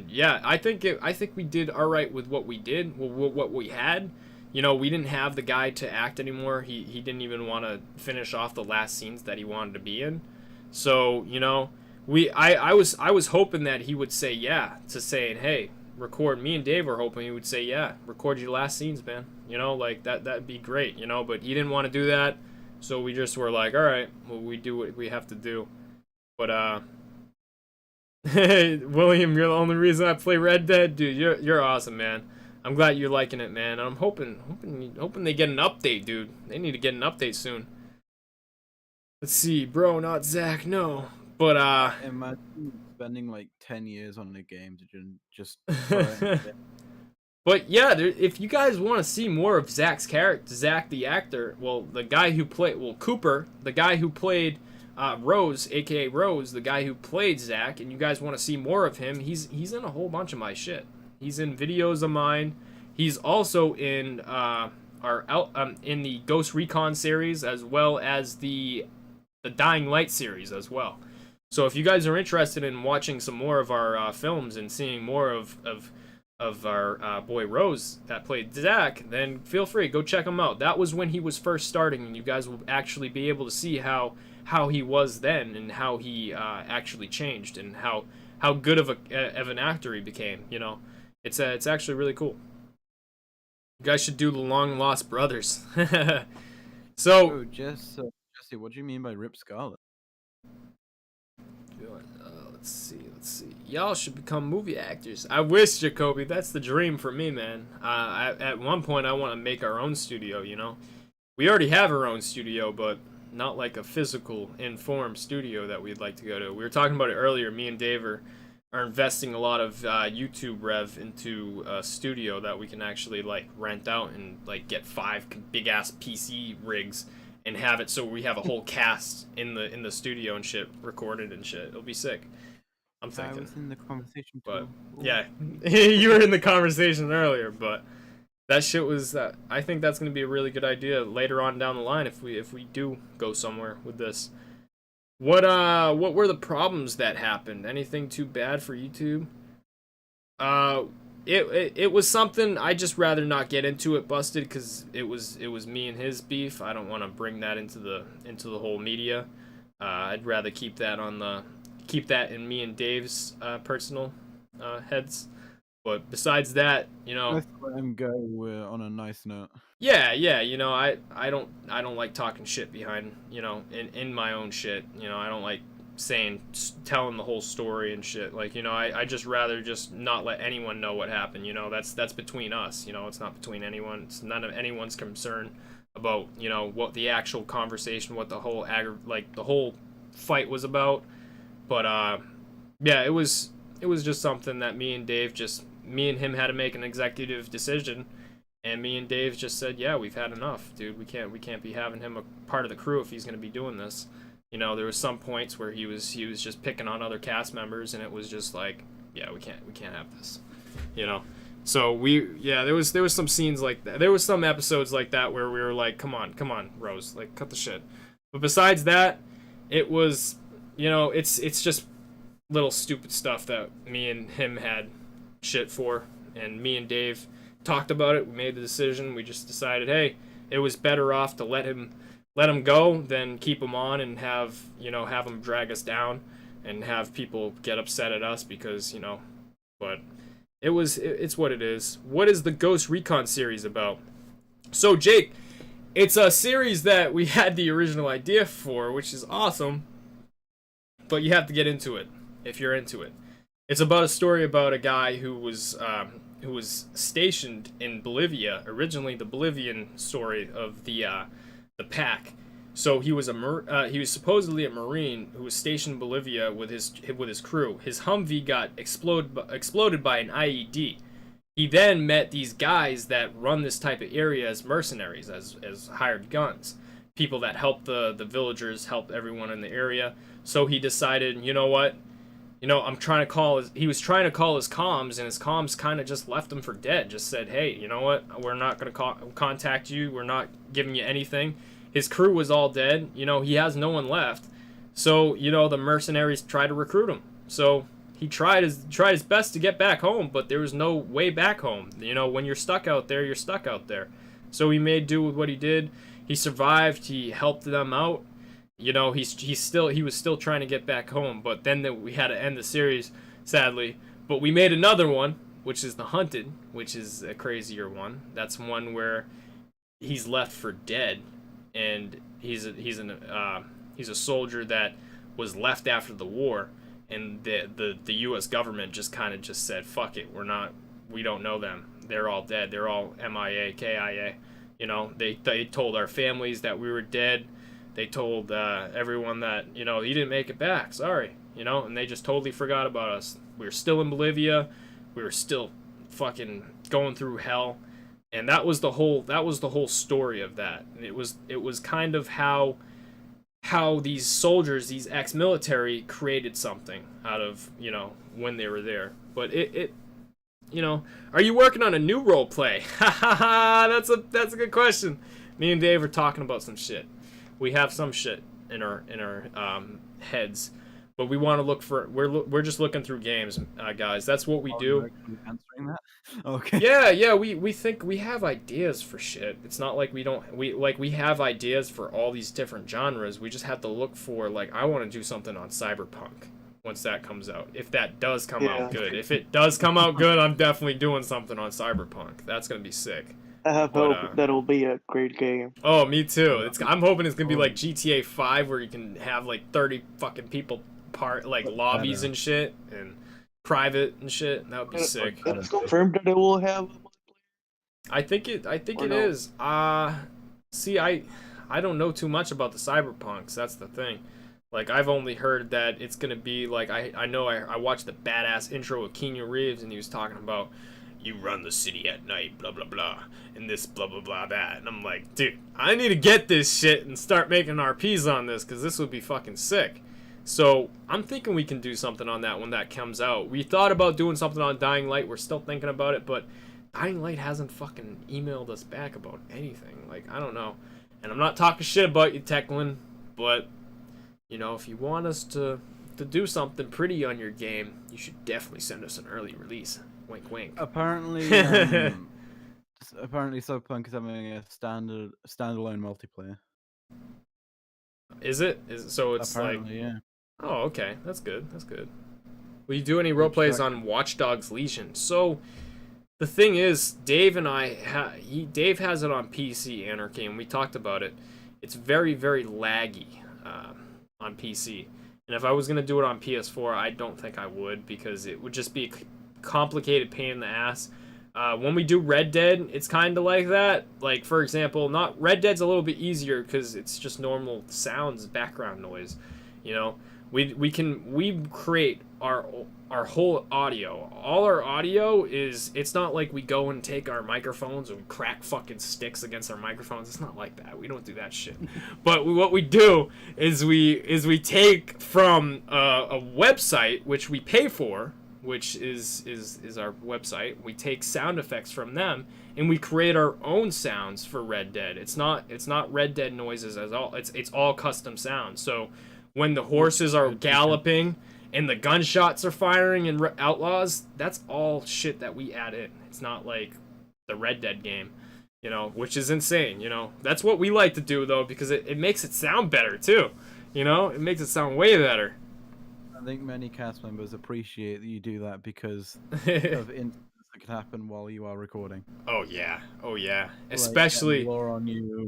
yeah, I think we did all right with what we did, what we had. You know, we didn't have the guy to act anymore. He didn't even want to finish off the last scenes that he wanted to be in. So, you know, I was hoping that he would say yeah to saying, hey, record. Me and Dave were hoping he would say yeah, record your last scenes, man. You know, like that'd be great, you know, but he didn't want to do that. So we just were like, all right, well, we do what we have to do. But William, you're the only reason I play Red Dead, dude. You're awesome, man. I'm glad you're liking it, man. I'm hoping they get an update, dude. They need to get an update soon. Let's see, bro, not Zach, no. But Imagine spending like 10 years on the game to just. But yeah, if you guys want to see more of Zach's character, Zach the actor, well, the guy who played, Cooper, the guy who played Rose, aka Rose, the guy who played Zach, and you guys want to see more of him, he's in a whole bunch of my shit. He's in videos of mine. He's also in in the Ghost Recon series, as well as the Dying Light series as well. So if you guys are interested in watching some more of our films and seeing more of our boy Rose that played Zach, then feel free, go check him out. That was when he was first starting, and you guys will actually be able to see how he was then, and how he actually changed, and how good of an actor he became. You know, it's actually really cool. You guys should do the Long Lost Brothers. So, Jesse, what do you mean by Rip Scarlet? let's see. Y'all should become movie actors. I wish, Jacoby. That's the dream for me, man. At one point, I want to make our own studio, you know? We already have our own studio, but not like a physical, informed studio that we'd like to go to. We were talking about it earlier. Me and Dave are investing a lot of YouTube rev into a studio that we can actually, like, rent out and, like, get 5 big-ass PC rigs and have it so we have a whole cast in the studio and shit, recorded and shit. It'll be sick. I'm thinking. I was in the conversation too. But yeah, you were in the conversation earlier, but that shit was I think that's gonna be a really good idea later on down the line if we do go somewhere with this. What were the problems that happened? Anything too bad for YouTube? it was something I just rather not get into it, Busted, because it was me and his beef. I don't want to bring that into the whole media. I'd rather keep that in me and Dave's personal heads. But besides that, you know, Let's let him go on a nice note. yeah, you know, I don't like talking shit behind, you know, in my own shit. You know, I don't like telling the whole story and shit. Like, you know, I just rather just not let anyone know what happened. You know, that's between us. You know, it's not between anyone. It's none of anyone's concern about, you know, what the actual conversation, what the whole the whole fight was about. But yeah, it was just something that me and him had to make an executive decision, and me and Dave just said, yeah, we've had enough, dude. We can't be having him a part of the crew if he's going to be doing this. You know, there was some points where he was just picking on other cast members, and it was just like, yeah, we can't have this, you know. So there was some scenes like that. There was some episodes like that where we were like, come on, Rose, like, cut the shit. But besides that, it was, you know, it's just little stupid stuff that me and him had shit for, and me and Dave talked about it. We made the decision. We just decided, hey, it was better off to let him go than keep him on and have him drag us down and have people get upset at us because, you know. But it's what it is. What is the Ghost Recon series about? So, Jake, it's a series that we had the original idea for, which is awesome, but you have to get into it if you're into it. It's about a story about a guy who was stationed in Bolivia. Originally, the Bolivian story of the pack. So he was supposedly a Marine who was stationed in Bolivia with his crew. His Humvee got exploded by an IED. He then met these guys that run this type of area as mercenaries, as hired guns, people that help the villagers, help everyone in the area. So he decided, you know what? You know, he was trying to call his comms, and his comms kind of just left him for dead. Just said, hey, you know what? We're not going to contact you. We're not giving you anything. His crew was all dead. You know, he has no one left. So, you know, the mercenaries tried to recruit him. So he tried his best to get back home, but there was no way back home. You know, when you're stuck out there, you're stuck out there. So he made do with what he did. He survived. He helped them out. You know, he was still trying to get back home, but then we had to end the series, sadly. But we made another one, which is The Hunted, which is a crazier one. That's one where he's left for dead, and he's a soldier that was left after the war, and the U.S. government just kind of just said, fuck it, we don't know them. They're all dead. They're all MIA, KIA. You know, they told our families that we were dead. They told everyone that, you know, he didn't make it back. Sorry, you know, and they just totally forgot about us. We were still in Bolivia. We were still fucking going through hell, and that was the whole story of that. And it was kind of how these soldiers, these ex-military, created something out of, you know, when they were there. But it you know, are you working on a new role play? Ha ha ha! That's a good question. Me and Dave are talking about some shit. We have some shit in our heads, but we want to look for. We're just looking through games, guys. That's what we do. Answering that? Okay. Yeah. We think we have ideas for shit. It's not like we don't. We have ideas for all these different genres. We just have to look for, like, I want to do something on Cyberpunk once that comes out. If that does come out good. If it does come out good, I'm definitely doing something on Cyberpunk. That's gonna be sick. I have hope that'll be a great game. Oh, me too. I'm hoping it's gonna be like GTA 5, where you can have like 30 fucking people lobbies and shit, and private and shit. That would be sick. It's confirmed that it will have. I think it no? is. See, I don't know too much about the Cyberpunks. That's the thing. Like, I've only heard that it's gonna be like, I know I watched the badass intro with Keanu Reeves, and he was talking about, you run the city at night, blah blah blah, and this blah blah blah that, and I'm like, dude, I need to get this shit and start making RPs on this, because this would be fucking sick. So I'm thinking we can do something on that when that comes out. We thought about doing something on Dying Light. We're still thinking about it, but Dying Light hasn't fucking emailed us back about anything. Like, I don't know. And I'm not talking shit about you, Techlin, but, you know, if you want us to do something pretty on your game, you should definitely send us an early release. Wink, wink. Apparently, apparently Cyberpunk is having a standalone multiplayer. Is it? So it's Apparently, like... yeah. Oh, okay. That's good. That's good. Will you do any Which roleplays that- on Watch Dogs Legion? So, the thing is, Dave and I... Dave has it on PC, Anarchy, and we talked about it. It's very, very laggy on PC. And if I was going to do it on PS4, I don't think I would, because it would just be a complicated pain in the ass. When we do Red Dead, it's kind of like that. Like, for example, Red Dead's a little bit easier because it's just normal sounds, background noise. You know, we create our whole audio. All our audio is, it's not like we go and take our microphones and crack fucking sticks against our microphones. It's not like that. We don't do that shit. But what we do is we take from a website which we pay for, which is our website. We take sound effects from them and we create our own sounds for Red Dead. It's not Red Dead noises at all. It's all custom sounds. So when the horses are galloping and the gunshots are firing in Outlaws, that's all shit that we add in. It's not like the Red Dead game, you know, which is insane, you know. That's what we like to do, though, because it makes it sound better, too. You know, it makes it sound way better. I think many cast members appreciate that you do that because of incidents that can happen while you are recording. Oh, yeah. Oh, yeah. Like, Especially... lore on you.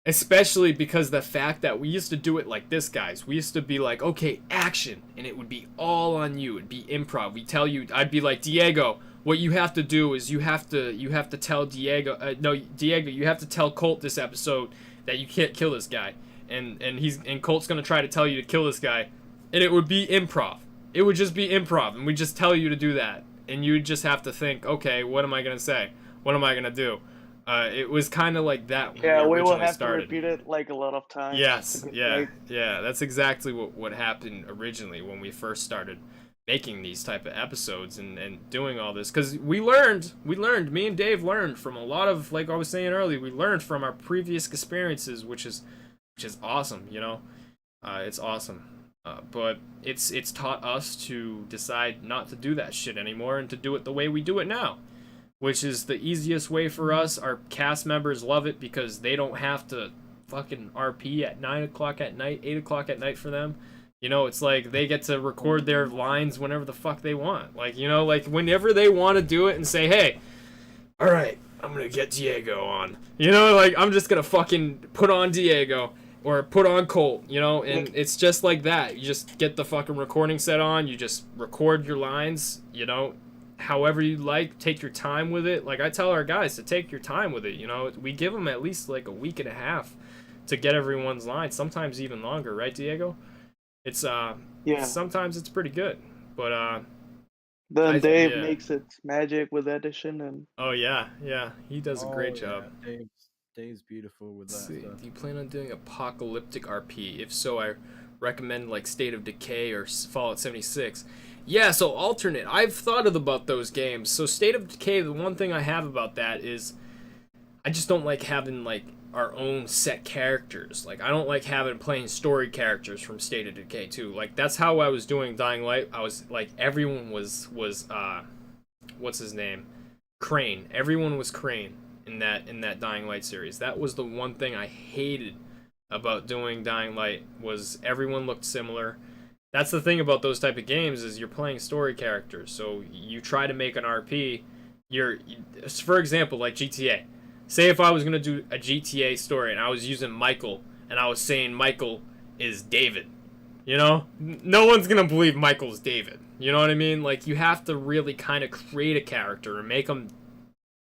Especially because the fact that we used to do it like this, guys. We used to be like, okay, action, and it would be all on you. It'd be improv. We tell you, I'd be like, Diego, what you have to do is you have to tell Diego, Diego, you have to tell Colt this episode that you can't kill this guy, and Colt's gonna try to tell you to kill this guy, and it would be improv. It would just be improv, and we just tell you to do that, and you would just have to think, okay, what am I gonna say? What am I gonna do? It was kind of like that when Yeah, we we will originally have started. to repeat it like a lot of times. Yes, to get yeah, right. yeah. That's exactly what happened originally when we first started making these type of episodes and doing all this. Because we learned, me and Dave learned from a lot of, like I was saying earlier, we learned from our previous experiences, which is awesome, you know? It's awesome. But it's taught us to decide not to do that shit anymore and to do it the way we do it now, which is the easiest way for us. Our cast members love it because they don't have to fucking RP at 9 o'clock at night, 8 o'clock at night for them. You know, it's like they get to record their lines whenever the fuck they want. Like, you know, like whenever they want to do it and say, hey, all right, I'm going to get Diego on. You know, like I'm just going to fucking put on Diego or put on Colt, you know, and it's just like that. You just get the fucking recording set on, you just record your lines, you know, however you like, take your time with it. Like I tell our guys to take your time with it, you know. We give them at least like a week and a half to get everyone's lines, sometimes even longer, right, Diego? It's Yeah. sometimes it's pretty good, but Then Dave yeah. makes it magic with edition and Oh yeah, he does a great Oh, job. Yeah. Dave's beautiful with that Let's see, stuff. do you plan on doing Apocalyptic RP? If so, I recommend like State of Decay or Fallout 76. Yeah, so alternate. I've thought about those games. So State of Decay, the one thing I have about that is I just don't like having like our own set characters. Like I don't like playing story characters from State of Decay too. Like that's how I was doing Dying Light. I was like everyone was what's his name? Crane. Everyone was Crane in that Dying Light series. That was the one thing I hated about doing Dying Light, was everyone looked similar. That's the thing about those type of games, is you're playing story characters. So you try to make an RP, for example, like GTA. Say if I was going to do a GTA story and I was using Michael and I was saying Michael is David. You know? No one's going to believe Michael's David. You know what I mean? Like you have to really kind of create a character and make them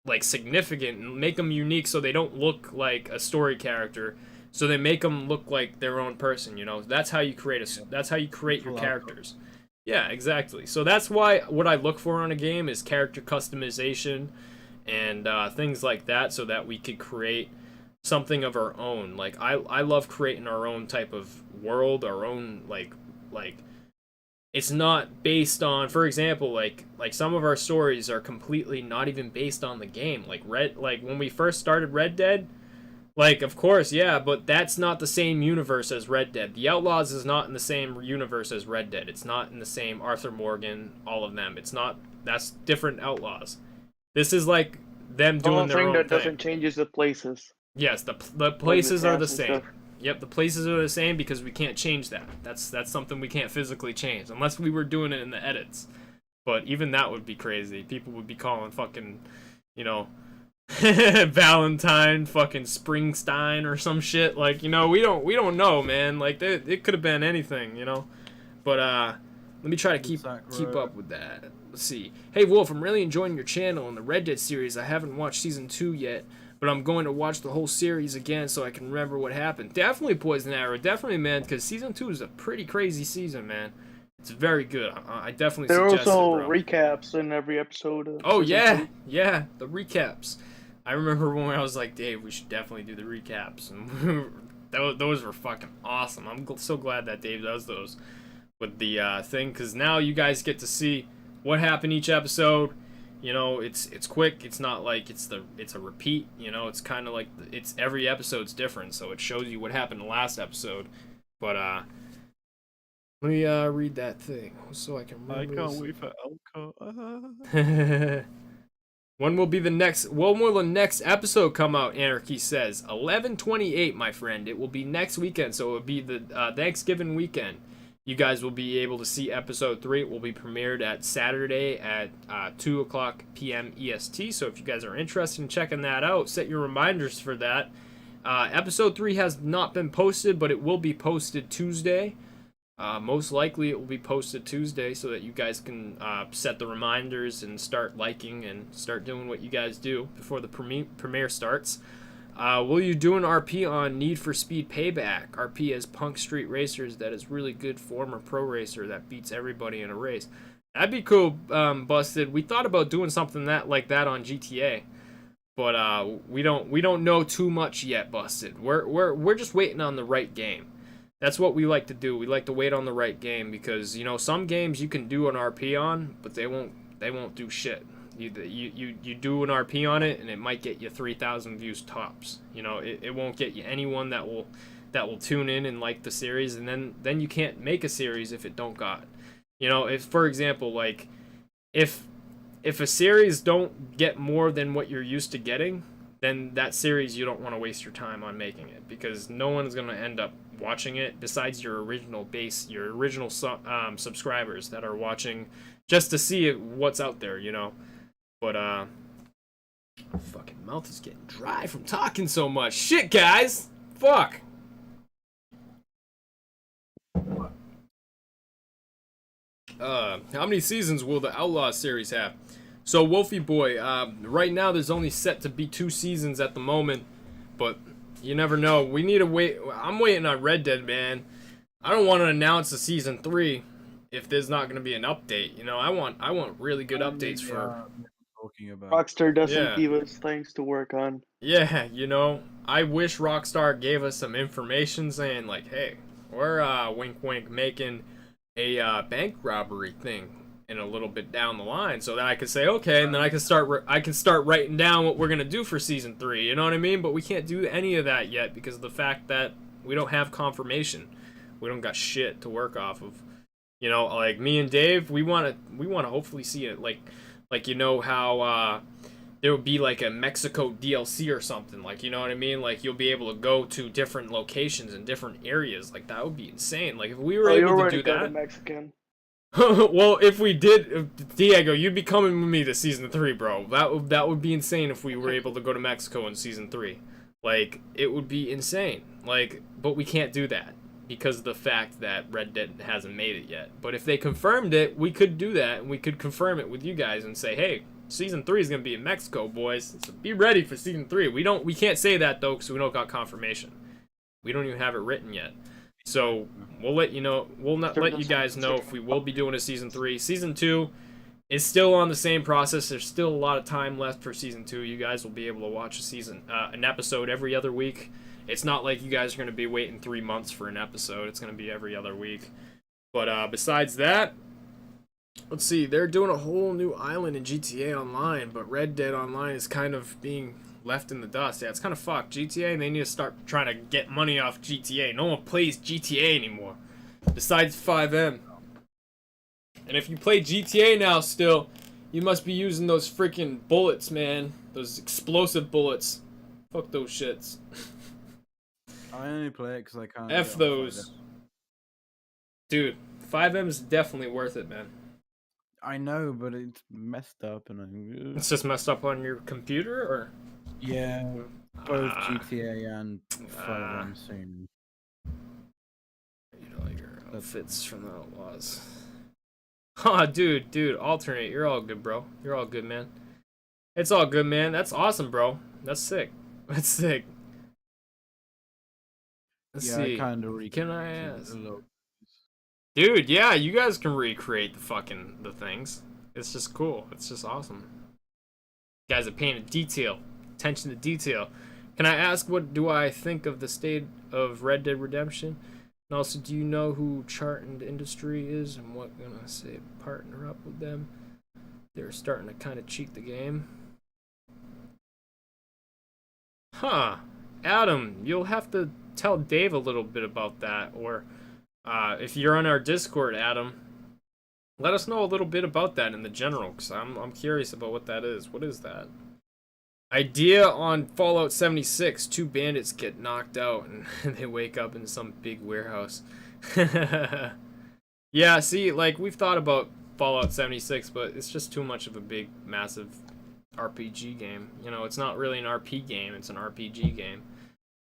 like significant and make them unique so they don't look like a story character. So they make them look like their own person, you know. That's how you create your characters. Yeah, exactly. So that's why what I look for on a game is character customization and things like that, so that we could create something of our own. Like I love creating our own type of world, our own like it's not based on, for example, like some of our stories are completely not even based on the game. Like when we first started Red Dead, Like, of course, yeah, but that's not the same universe as Red Dead. The Outlaws is not in the same universe as Red Dead. It's not in the same Arthur Morgan, all of them. It's not. That's different Outlaws. This is like them The doing only their thing own that thing. doesn't change is the places. Yes, the Like places are the crafts and same. stuff. Yep, the places are the same because we can't change that. That's something we can't physically change unless we were doing it in the edits. But even that would be crazy. People would be calling fucking, you know, Valentine fucking Springstein or some shit. Like, you know, we don't know, man. Like it could have been anything, you know. But let me try to keep up with that. Let's see. Hey Wolf, I'm really enjoying your channel and the Red Dead series. I haven't watched season 2 yet, but I'm going to watch the whole series again so I can remember what happened. Definitely Poison Arrow, definitely, man, because season 2 is a pretty crazy season, man. It's very good. I definitely There are suggest also it, bro. recaps in every episode. Oh season yeah, 2. yeah, the recaps. I remember when I was like, Dave, we should definitely do the recaps, and those were fucking awesome. I'm so glad that Dave does those with the thing, because now you guys get to see what happened each episode. You know, it's quick. It's not like it's a repeat. You know, it's kind of like it's every episode's different, so it shows you what happened in the last episode. But let me read that thing so I can remember. I can't wait for Elko. When will the next episode come out? Anarchy says 11/28, my friend. It will be next weekend, so it will be the Thanksgiving weekend. You guys will be able to see episode 3. It will be premiered at Saturday at 2:00 p.m. EST. So if you guys are interested in checking that out, set your reminders for that. Episode 3 has not been posted, but it will be posted Tuesday. Most likely it will be posted Tuesday so that you guys can set the reminders and start liking and start doing what you guys do before the premiere starts. Will you do an RP on Need for Speed Payback? RP as punk street racers that is really good former pro racer that beats everybody in a race. That'd be cool, Busted. We thought about doing something like that on GTA, but we don't know too much yet, Busted. We're just waiting on the right game. That's what we like to do. We like to wait on the right game because, you know, some games you can do an RP on, but they won't do shit. You do an RP on it and it might get you 3,000 views tops. You know, it won't get you anyone that will tune in and like the series, and then you can't make a series if it don't got. You know, if for example, like if a series don't get more than what you're used to getting, then that series you don't want to waste your time on making it because no one's going to end up watching it besides your original subscribers that are watching just to see what's out there, you know. But fucking mouth is getting dry from talking so much. Shit, guys. Fuck. How many seasons will the Outlaws series have? So, Wolfie Boy, right now there's only set to be 2 seasons at the moment, but you never know. We need to wait. I'm waiting on Red Dead, man. I don't want to announce a season 3 if there's not going to be an update. You know, I want really good updates for. Talking about. Rockstar doesn't Yeah. give us things to work on. Yeah, you know, I wish Rockstar gave us some information saying like, hey, we're wink wink making a bank robbery thing in a little bit down the line, so that I could say okay, and then I can start writing down what we're gonna do for season 3. You know what I mean? But we can't do any of that yet because of the fact that we don't have confirmation. We don't got shit to work off of. You know, like me and Dave, we wanna hopefully see it like you know how there would be like a Mexico DLC or something, like, you know what I mean? Like you'll be able to go to different locations and different areas. Like that would be insane. Like if we were able to do that. Mexican. Well, if we did, Diego, you'd be coming with me to season 3, bro. That would be insane if we were able to go to Mexico in season 3. Like it would be insane. Like, but we can't do that because of the fact that Red Dead hasn't made it yet. But if they confirmed it, we could do that, and we could confirm it with you guys and say, hey, season 3 is gonna be in Mexico, boys. So be ready for season 3. We can't say that though, because we don't got confirmation. We don't even have it written yet. So we'll let you know. We'll not let you guys know if we will be doing a season 3. Season 2 is still on the same process. There's still a lot of time left for season 2. You guys will be able to watch an episode every other week. It's not like you guys are going to be waiting 3 months for an episode. It's going to be every other week. But besides that, let's see. They're doing a whole new island in GTA Online, but Red Dead Online is kind of being left in the dust. Yeah, it's kind of fucked. GTA, they need to start trying to get money off GTA. No one plays GTA anymore, besides 5M. And if you play GTA now still, you must be using those freaking bullets, man. Those explosive bullets. Fuck those shits. I only play it because I can't. F those. Dude, 5M's definitely worth it, man. I know, but it's messed up, and It's just messed up on your computer, or? yeah, both GTA and 5M soon. You know, your outfits from the Outlaws. Huh, dude, alternate. You're all good, bro. You're all good, man. It's all good, man. That's awesome, bro. That's sick. That's sick. Let's see. Can I ask? Dude, yeah, you guys can recreate the things. It's just cool. It's just awesome. You guys are paying detail. Attention to detail. Can I ask, what do I think of the state of Red Dead Redemption? And also, do you know who Charted Industry is and what gonna say partner up with them? They're starting to kind of cheat the game. Huh. Adam, you'll have to tell Dave a little bit about that, or if you're on our Discord, Adam, let us know a little bit about that in the general, because I'm curious about what that is. What is that? Idea on Fallout 76. 2 bandits get knocked out and they wake up in some big warehouse. Yeah, see, like, we've thought about Fallout 76, but it's just too much of a big, massive RPG game. You know, it's not really an RP game, it's an RPG game.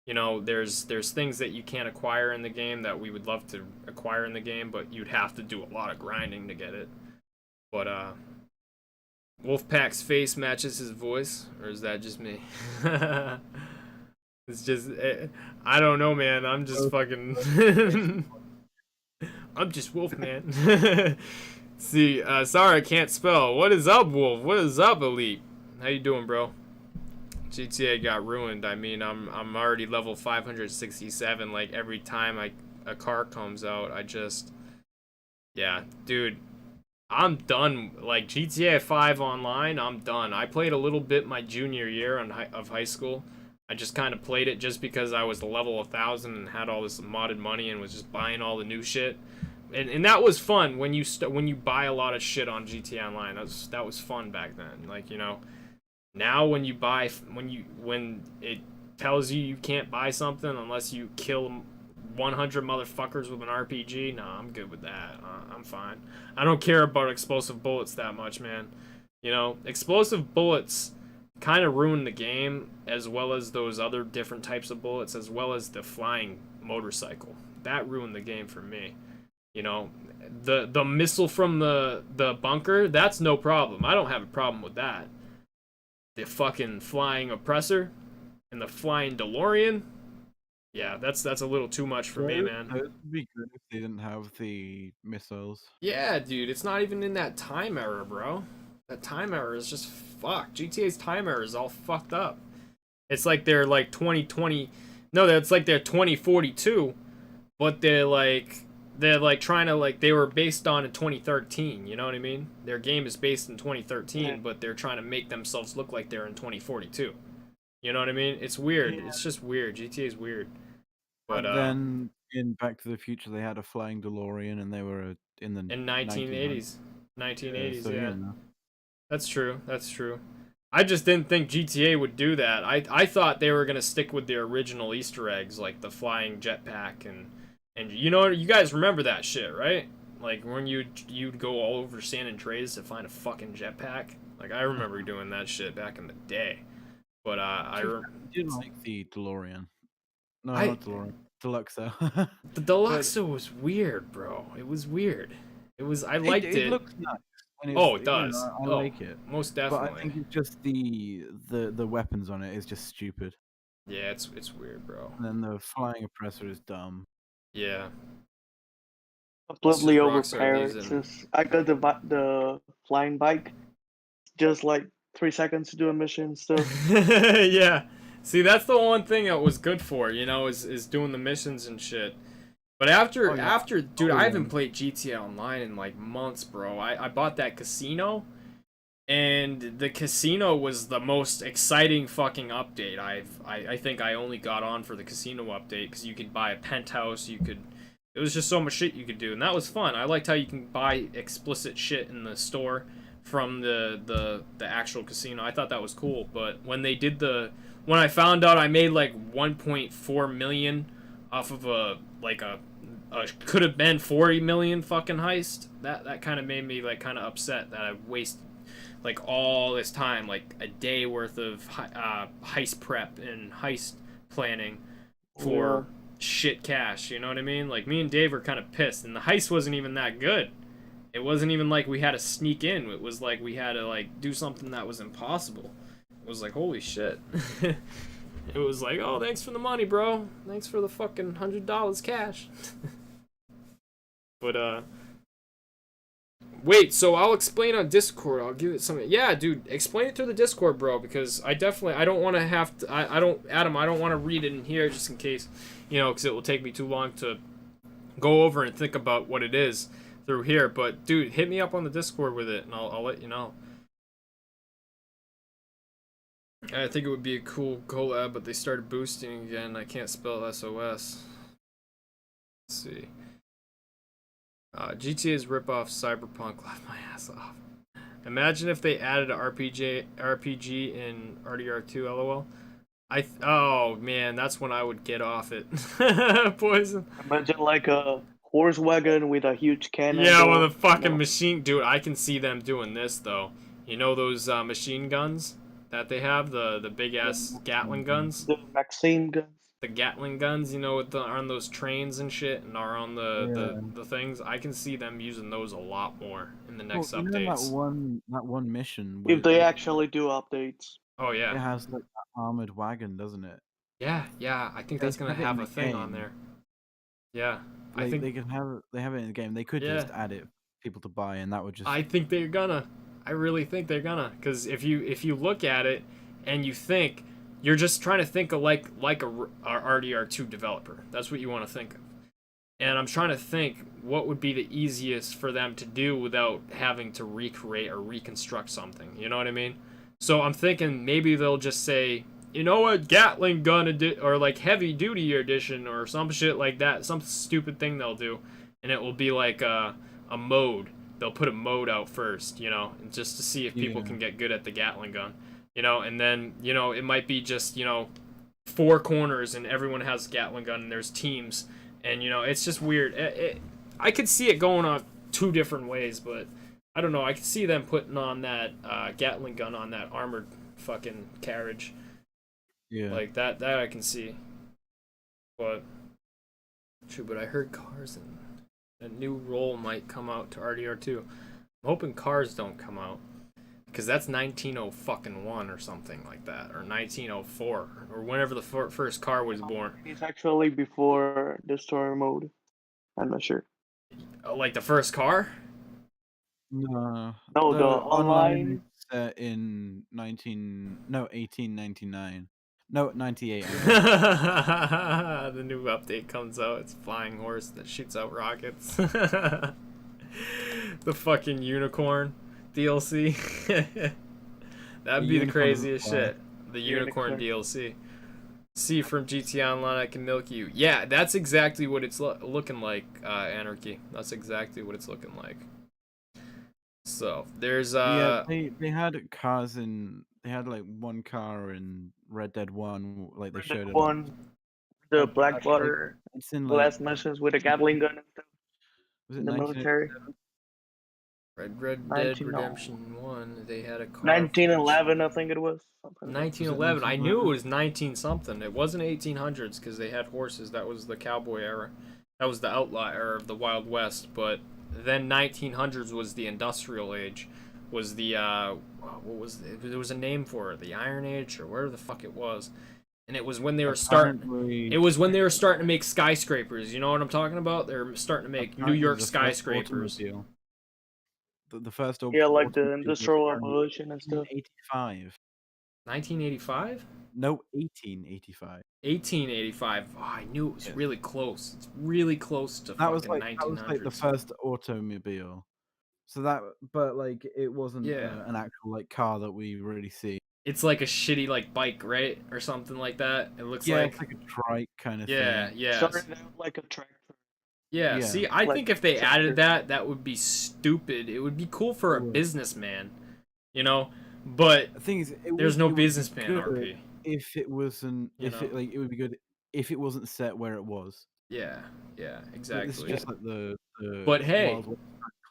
You know, there's things that you can't acquire in the game that we would love to acquire in the game, but you'd have to do a lot of grinding to get it. But Wolfpack's face matches his voice, or is that just me? It's just, I don't know, man. I'm just fucking, I'm just Wolf, man. See, sorry I can't spell. What is up, Wolf? What is up, Elite? How you doing, bro? GTA got ruined. I mean, I'm already level 567. Like, every time a car comes out, I just, yeah, dude, I'm done. Like, GTA 5 online, I'm done. I played a little bit my junior year of high school. I just kind of played it just because I was level 1000 and had all this modded money and was just buying all the new shit. And that was fun when you buy a lot of shit on GTA Online. That was fun back then. Like, you know, now when it tells you can't buy something unless you kill 100 motherfuckers with an RPG, nah, I'm good with that. I'm fine. I don't care about explosive bullets that much, man. You know, explosive bullets kind of ruin the game, as well as those other different types of bullets, as well as the flying motorcycle. That ruined the game for me. You know, the missile from the bunker, that's no problem. I don't have a problem with that. The fucking flying oppressor and the flying DeLorean, yeah, that's a little too much for me, man. It would be good if they didn't have the missiles. Yeah, dude, it's not even in that time era, bro. That time era is just fucked. GTA's time era is all fucked up. It's like they're like 2020. No, it's like they're 2042, but they're like trying to, like, they were based on in 2013, you know what I mean? Their game is based in 2013, yeah, but they're trying to make themselves look like they're in 2042. You know what I mean? It's weird. Yeah. It's just weird. GTA is weird. But then in Back to the Future, they had a flying DeLorean, and they were in the 1980s. 1980s, so, yeah. That's true. That's true. I just didn't think GTA would do that. I thought they were gonna stick with the original Easter eggs, like the flying jetpack and you know, you guys remember that shit, right? Like when you'd go all over San Andreas to find a fucking jetpack. Like, I remember doing that shit back in the day. But I didn't like the DeLorean. No, not DeLorean. Deluxo. The Deluxo was weird, bro. It was weird. I liked it. It looks nice. It does. I like it. Most definitely. But I think it's just the weapons on it is just stupid. Yeah, it's weird, bro. And then the flying oppressor is dumb. Yeah. Completely overpowered. I got the flying bike, just like 3 seconds to do a mission still. Yeah. See, that's the one thing that was good for, you know, is doing the missions and shit. But after, dude, I haven't played GTA Online in like months, bro. I bought that casino, And the casino was the most exciting fucking update. I think I only got on for the casino update because you could buy a penthouse. It was just so much shit you could do, and that was fun. I liked how you can buy explicit shit in the store from the actual casino. I thought that was cool. But when I found out I made like 1.4 million off of a could have been 40 million fucking heist, that kind of made me like kind of upset that I wasted like all this time, like a day worth of heist prep and heist planning for shit cash. You know what I mean? Like me and Dave were kind of pissed, and the heist wasn't even that good. It wasn't even like we had to sneak in. It was like we had to like do something that was impossible. It was like, holy shit. It was like, oh, thanks for the money, bro. Thanks for the fucking $100 cash. But wait, so I'll explain on Discord. I'll give it some. Yeah, dude, explain it through the Discord, bro, because I don't want to have to. I don't, Adam. I don't want to read it in here just in case, because it will take me too long to go over and think about what it is through here. But dude, hit me up on the Discord with it, and I'll let you know. I think it would be a cool collab, but they started boosting again. I can't spell SOS. Let's see. GTA's ripoff Cyberpunk laughed my ass off. Imagine if they added an RPG in RDR2, lol. Oh man, that's when I would get off it. Poison. Imagine like a horse wagon with a huge cannon. Yeah, with a fucking machine. Dude, I can see them doing this though. You know those machine guns that they have, the big ass Gatling guns? The Maxim guns. The Gatling guns, are on those trains and shit, and are on the things. I can see them using those a lot more in the next updates. That one mission. If they actually do updates. Oh yeah. It has like that armored wagon, doesn't it? Yeah. I think that's gonna have a thing on there. Yeah. Like, I think they have it in the game. They could just add it for people to buy, and that would just. I think they're gonna. I really think they're gonna, because if you look at it and you think. You're just trying to think of like a RDR2 developer. That's what you want to think of. And I'm trying to think what would be the easiest for them to do without having to recreate or reconstruct something. You know what I mean? So I'm thinking maybe they'll just say, you know what, Gatling gun or like heavy duty edition or some shit like that. Some stupid thing they'll do, and it will be like a mode. They'll put a mode out first, just to see if people can get good at the Gatling gun. And then, it might be just, 4 corners and everyone has a Gatling gun and there's teams. And, it's just weird. I could see it going on 2 different ways, but I don't know. I could see them putting on that Gatling gun on that armored fucking carriage. Yeah. Like, that I can see. But, true, but I heard Cars and a new role might come out to RDR2. I'm hoping Cars don't come out. Because that's 1901 or something like that, or 1904, or whenever the first car was born. It's actually before the story mode. I'm not sure. Like the first car? No, the online in 1899. No, 98. The new update comes out. It's flying horse that shoots out rockets. The fucking unicorn DLC. That'd be the craziest shit. The unicorn DLC. See from GTA Online, I can milk you. Yeah, that's exactly what it's looking like, Anarchy. That's exactly what it's looking like. So, there's they had cars in. They had like one car in Red Dead 1, like they showed it. The Blackwater it's in last missions with a Gatling gun and stuff. Was it the military? Red Dead Redemption 1, they had a car. 1911, I think it was. 1911. I knew it was 19 something. It wasn't 1800s because they had horses. That was the cowboy era. That was the outlaw era of the Wild West. But then 1900s was the industrial age. Was the what was it? There was a name for it, the Iron Age or whatever the fuck it was. And it was when they were starting. It was when they were starting to make skyscrapers. You know what I'm talking about? They're starting to make New York skyscrapers. The first like the Industrial Revolution and stuff. 1985? No, 1885. 1885. Oh, I knew it was really close. It's really close to fucking 1900s. That was like the first automobile. So that, but like it wasn't Yeah. an actual like car that we really see. It's like a shitty like bike, right, or something like that. It looks Yeah, like. it's like a trike kind of Yeah, thing. yeah. Started out like a tractor. Yeah, Yeah. see, I Like think if they tractor. added that, that would be stupid. It would be cool for a It would. businessman, you know? But The thing is, there's no it would be businessman good RP. if it wasn't. You If know? it like it would be good if it wasn't set where it was. Yeah, yeah, But this is exactly. just like the But hey, Wild West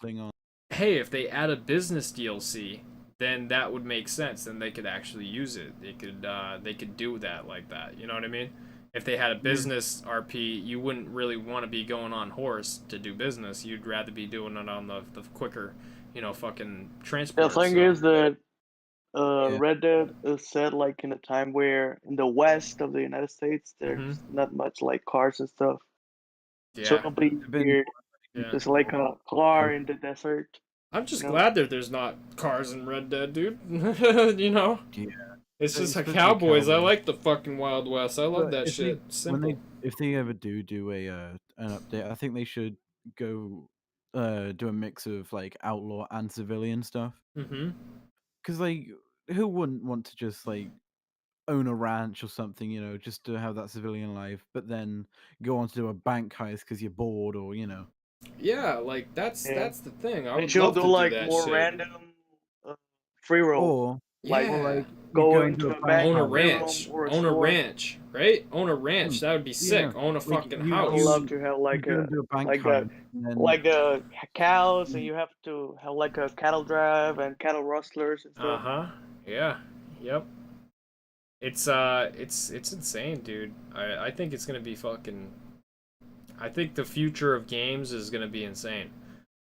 Klingon. hey, if they add a business DLC, then that would make sense. Then they could actually use it. They could do that like that. You know what I mean? If they had a business RP, you wouldn't really want to be going on horse to do business. You'd rather be doing it on the quicker, fucking transport. The thing so. is that Yeah. Red Dead is set like in a time where in the west of the United States there's not much like cars and stuff. So Yeah, it'll be It's been- weird. yeah. It's like a car in the desert. I'm just you know? glad that there's not cars in Red Dead, dude. you know? Yeah. It's just It's a supposed to be cowboys. I cowboys. like the fucking Wild West. I love But that if shit. When Simple. if they ever do a an update, I think they should go do a mix of like outlaw and civilian stuff. Mm-hmm. Because like, who wouldn't want to just like own a ranch or something, just to have that civilian life, but then go on to do a bank heist because you're bored, or Yeah, like that's Yeah. the thing. I They would should love do to do like that more shit. random free roll. or Like, Yeah. like go go into into a a bank, Own a bank free room, ranch. or a Own a store. ranch, right? Own a ranch. That would be sick. yeah. Own a Like, fucking you- I would house. love to have like go a into a bank like heist, that, and then like the cows, and you have to have like a cattle drive and cattle rustlers and stuff. Uh-huh. Yeah. Yep. It's insane, dude. I think it's gonna be fucking. I think the future of games is gonna be insane.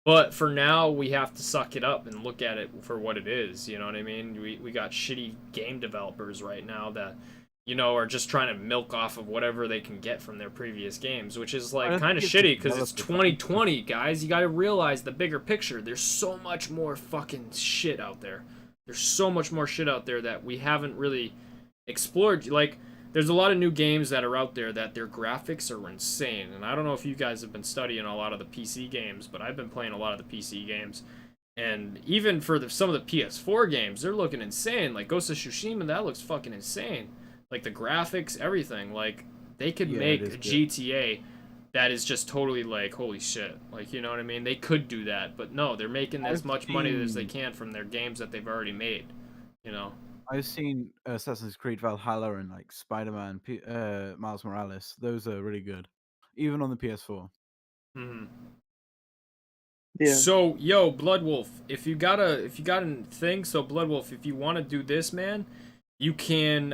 But for now, we have to suck it up and look at it for what it is. You know what I mean? We got shitty game developers right now that, are just trying to milk off of whatever they can get from their previous games, which is like don't kind of think it's shitty because it's developers. 2020, guys. You got to realize the bigger picture. There's so much more fucking shit out there. There's so much more shit out there that we haven't really explored. Like, there's a lot of new games that are out there that their graphics are insane. And I don't know if you guys have been studying a lot of the PC games, but I've been playing a lot of the PC games. And even for some of the PS4 games, they're looking insane. Like Ghost of Tsushima, that looks fucking insane. Like the graphics, everything. Like, they could Yeah, make it a is good. GTA that is just totally like, holy shit. Like, you know what I mean? They could do that. But no, they're making as I've much money as they seen- can from their games that they've already made. You know? I've seen Assassin's Creed Valhalla and like Spider-Man, Miles Morales. Those are really good, even on the PS4. Mm-hmm. Yeah. So, yo, Blood Wolf, if you got a thing, so Blood Wolf, if you want to do this, man, you can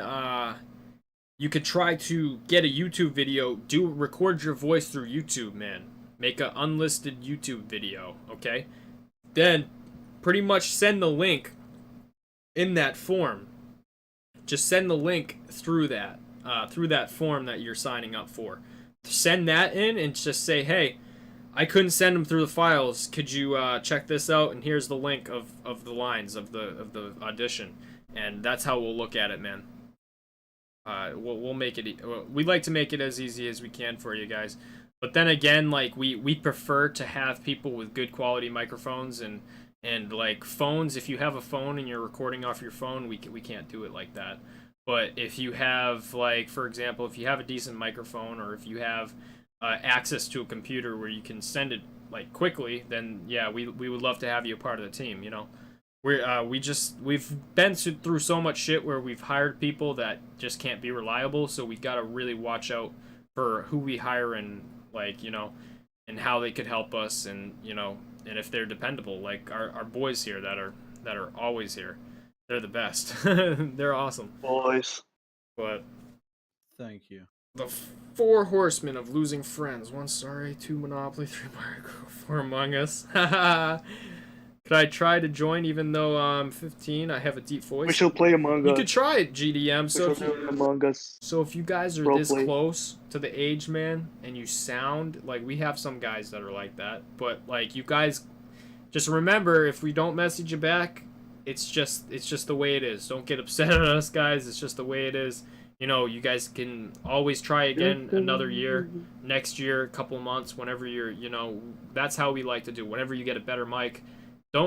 you could try to get a YouTube video, record your voice through YouTube, man. Make an unlisted YouTube video, okay? Then pretty much send the link in that form. Just send the link through that form that you're signing up for. Send that in and just say, hey, I couldn't send them through the files. Could you check this out? And here's the link of the lines of the audition, and that's how we'll look at it, man. We'll make it. We like to make it as easy as we can for you guys, but then again, like we prefer to have people with good quality microphones and like phones. If you have a phone and you're recording off your phone, we can't do it like that. But if you have, like, for example, if you have a decent microphone, or if you have access to a computer where you can send it like quickly, then yeah, we would love to have you a part of the team. We've been through so much shit where we've hired people that just can't be reliable, so we gotta really watch out for who we hire, and like, and how they could help us, and and if they're dependable, like our boys here that are always here. They're the best. They're awesome. Boys. But Thank you. the 4 horsemen of losing friends: 1 Sorry, 2 Monopoly, 3 Mario, 4 Among Us. Could I try to join even though I'm 15? I have a deep voice. We should play Among You Us. could try it, GDM. We So should do Among Us. if you guys are this Roleplay. close to the age, man, and you sound like, we have some guys that are like that, but like, you guys just remember, if we don't message you back, it's just the way it is. Don't get upset at us, guys. It's just the way it is. You guys can always try again another year, next year, a couple months, whenever you're, that's how we like to do. Whenever you get a better mic,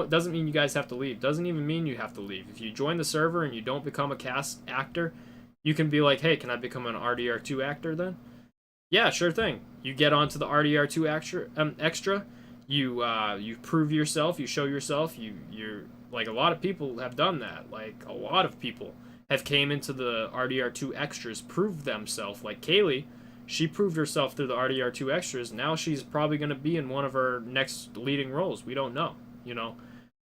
Doesn't mean you guys have to leave. Doesn't even mean you have to leave. If you join the server and you don't become a cast actor, you can be like, hey, can I become an RDR2 actor then? Yeah, sure thing. You get onto the RDR2 extra. You prove yourself. You show yourself. You're like, a lot of people have done that. Like, a lot of people have came into the RDR2 extras, proved themselves. Like Kaylee, she proved herself through the RDR2 extras. Now she's probably going to be in one of her next leading roles. We don't know. You know,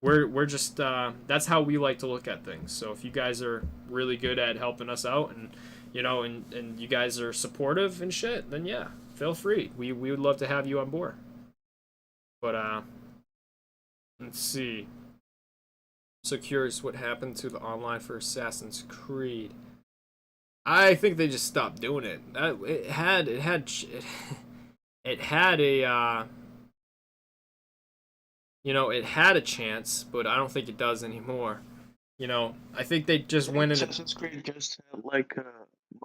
we're just that's how we like to look at things. So if you guys are really good at helping us out, and you know, and you guys are supportive and shit, then yeah, feel free. We would love to have you on board. But let's see. So curious what happened to the online for Assassin's Creed. I think they just stopped doing it. It had a you know, it had a chance, but I don't think it does anymore. You know, I think they just went into Assassin's Creed just had like a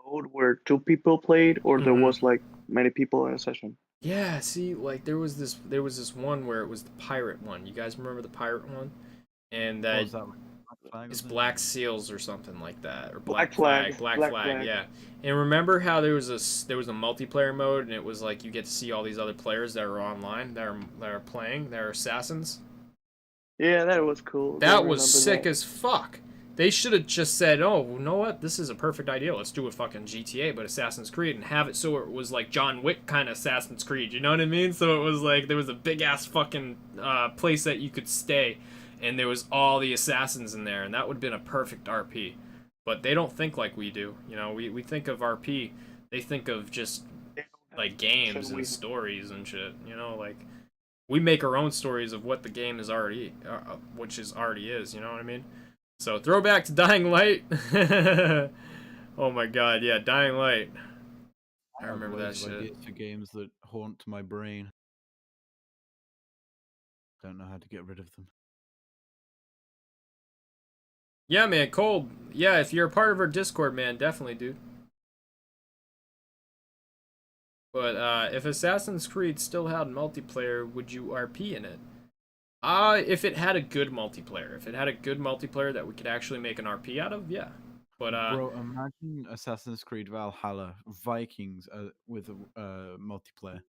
mode where 2 people played, or there was like many people in a session. yeah. See, like there was this one where it was the pirate one. You guys remember the pirate one? And What that was that? Like, Black Flag, it's wasn't it? Black Seals or something like that, or Black Flag. Black Black Flag, Flag. yeah. And remember how there was a multiplayer mode, and it was like you get to see all these other players that are online, that are playing, that are assassins. Yeah, that was cool. I That remember was sick that. as fuck. They should have just said, "Oh, you know what? This is a perfect idea. Let's do a fucking GTA, but Assassin's Creed, and have it so it was like John Wick kind of Assassin's Creed." You know what I mean? So it was like there was a big ass fucking place that you could stay, and there was all the assassins in there, and that would have been a perfect RP. But they don't think like we do. You know, we think of RP. They think of just like games and stories and shit. You know, like we make our own stories of what the game is already, which is already is. You know what I mean? So throwback to Dying Light. Oh my god, yeah, Dying Light. I have remember that loads of shit. ideas for games that haunt my brain. Don't know how to get rid of them. Yeah, man, Cold. Yeah, if you're a part of our Discord, man, definitely, dude. But if Assassin's Creed still had multiplayer, would you RP in it? If it had a good multiplayer. If it had a good multiplayer that we could actually make an RP out of, yeah. But Bro, imagine Assassin's Creed Valhalla Vikings with a multiplayer.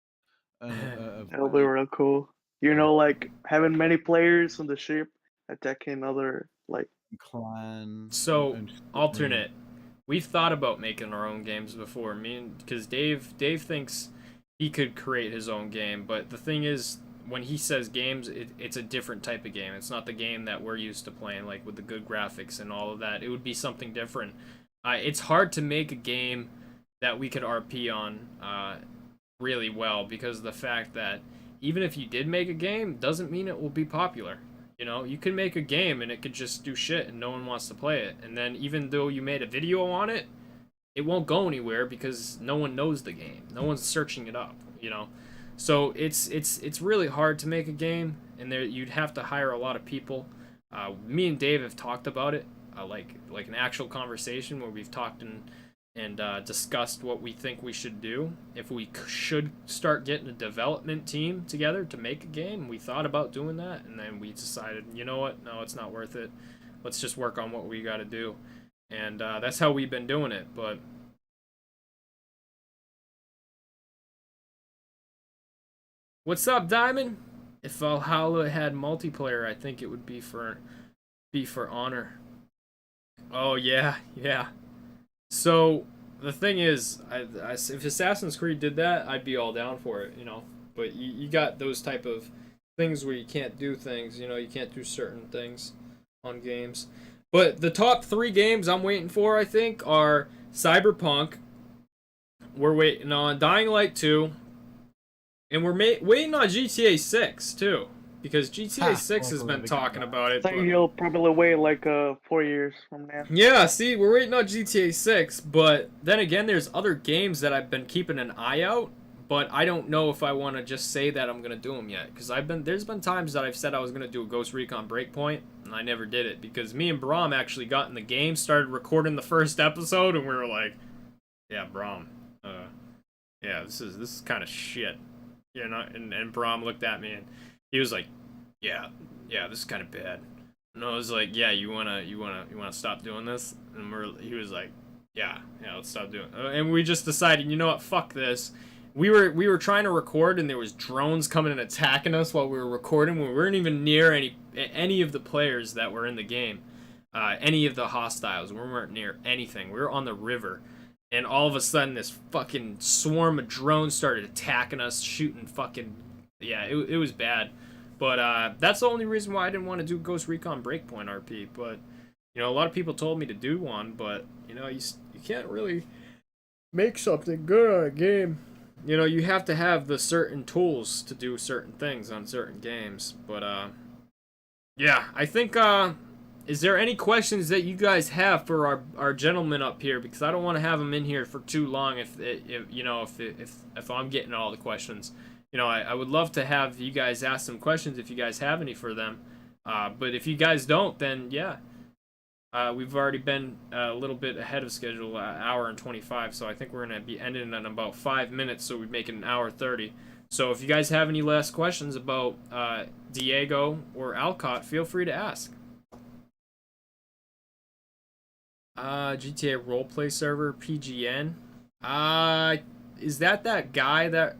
That'll be real cool. You know, like having many players on the ship attacking other like. clan. so and alternate. We've thought about making our own games before. Me and because Dave thinks he could create his own game, but the thing is, when he says games, it's a different type of game. It's not the game that we're used to playing, like with the good graphics and all of that. It would be something different. It's hard to make a game that we could RP on really well, because of the fact that even if you did make a game, doesn't mean it will be popular. You know, you can make a game and it could just do shit and no one wants to play it. And then even though you made a video on it, it won't go anywhere because no one knows the game. No one's searching it up, you know. So it's really hard to make a game, and there you'd have to hire a lot of people. Me and Dave have talked about it, like an actual conversation where we've talked and discussed what we think we should do. If we should start getting a development team together to make a game, we thought about doing that, and then we decided, you know what? No, it's not worth it. Let's just work on what we got to do, and that's how we've been doing it. But what's up, Diamond? If Valhalla had multiplayer, I think it would be for Honor. Oh yeah, yeah. So the thing is, if Assassin's Creed did that, I'd be all down for it, you know. But you got those type of things where you can't do things, you know. You can't do certain things on games. But the top 3 games I'm waiting for, I think, are Cyberpunk. We're waiting on Dying Light 2. And we're waiting on GTA 6, too. Because GTA 6 has been talking about it. I think you'll probably wait like 4 years from now. Yeah, see, we're waiting on GTA 6, but then again, there's other games that I've been keeping an eye out, but I don't know if I want to just say that I'm gonna do them yet, because there's been times that I've said I was gonna do a Ghost Recon Breakpoint, and I never did it, because me and Brahm actually got in the game, started recording the first episode, and we were like, yeah, Brahm, yeah, this is kind of shit, you know, and Brahm looked at me, and he was like, yeah, yeah, this is kind of bad. And I was like, yeah, you wanna stop doing this? And he was like, yeah, let's stop doing it. And we just decided, you know what, fuck this. We were trying to record, and there was drones coming and attacking us while we were recording. We weren't even near any of the players that were in the game, any of the hostiles. We weren't near anything. We were on the river, and all of a sudden, this fucking swarm of drones started attacking us, shooting fucking. Yeah, it was bad. But that's the only reason why I didn't want to do Ghost Recon Breakpoint RP. But you know, a lot of people told me to do one, but you know, you can't really make something good on a game. You know, you have to have the certain tools to do certain things on certain games. But yeah, I think is there any questions that you guys have for our gentleman up here? Because I don't want to have him in here for too long if you know, if I'm getting all the questions. You know, I would love to have you guys ask some questions if you guys have any for them. But if you guys don't, then yeah. We've already been a little bit ahead of schedule, hour and 25, so I think we're going to be ending in about 5 minutes, so we'd make it an hour 30. So if you guys have any last questions about Diego or Alcott, feel free to ask. GTA roleplay server, PGN. Is that guy that...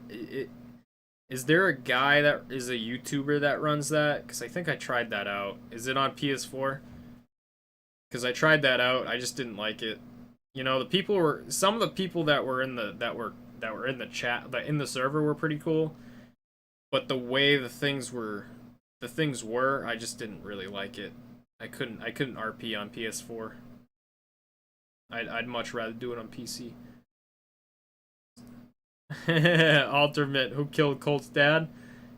Is there a guy that is a YouTuber that runs that? Because I think I tried that out. Is it on PS4? Because I tried that out, I just didn't like it. You know, some of the people that were in the in the chat, in the server were pretty cool, but the way the things were, I just didn't really like it. I couldn't RP on PS4. I'd much rather do it on PC. Alternate, who killed Colt's dad?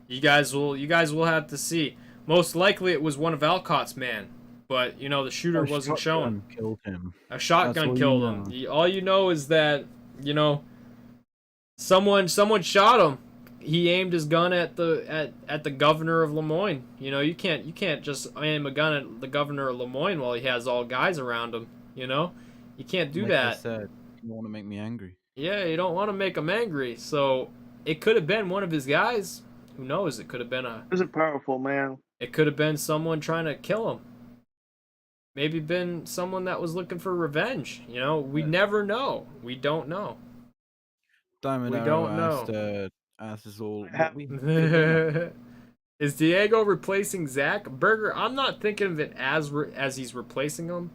You guys will have to see. Most likely it was one of Alcott's men, but you know the shooter wasn't shown. Killed him. A shotgun killed him. All you know is that, you know, someone shot him. He aimed his gun at the governor of Lemoyne. You know, you can't just aim a gun at the governor of Lemoyne while he has all guys around him. You know, you can't do that. I said, you don't want to make me angry. Yeah, you don't want to make him angry. So it could have been one of his guys. Who knows? It could have been He's a powerful man. It could have been someone trying to kill him. Maybe been someone that was looking for revenge. You know, we never know. We don't know. Diamond we Arrow don't know. asked us all. Is Diego replacing Zach Burger? I'm not thinking of it as he's replacing him.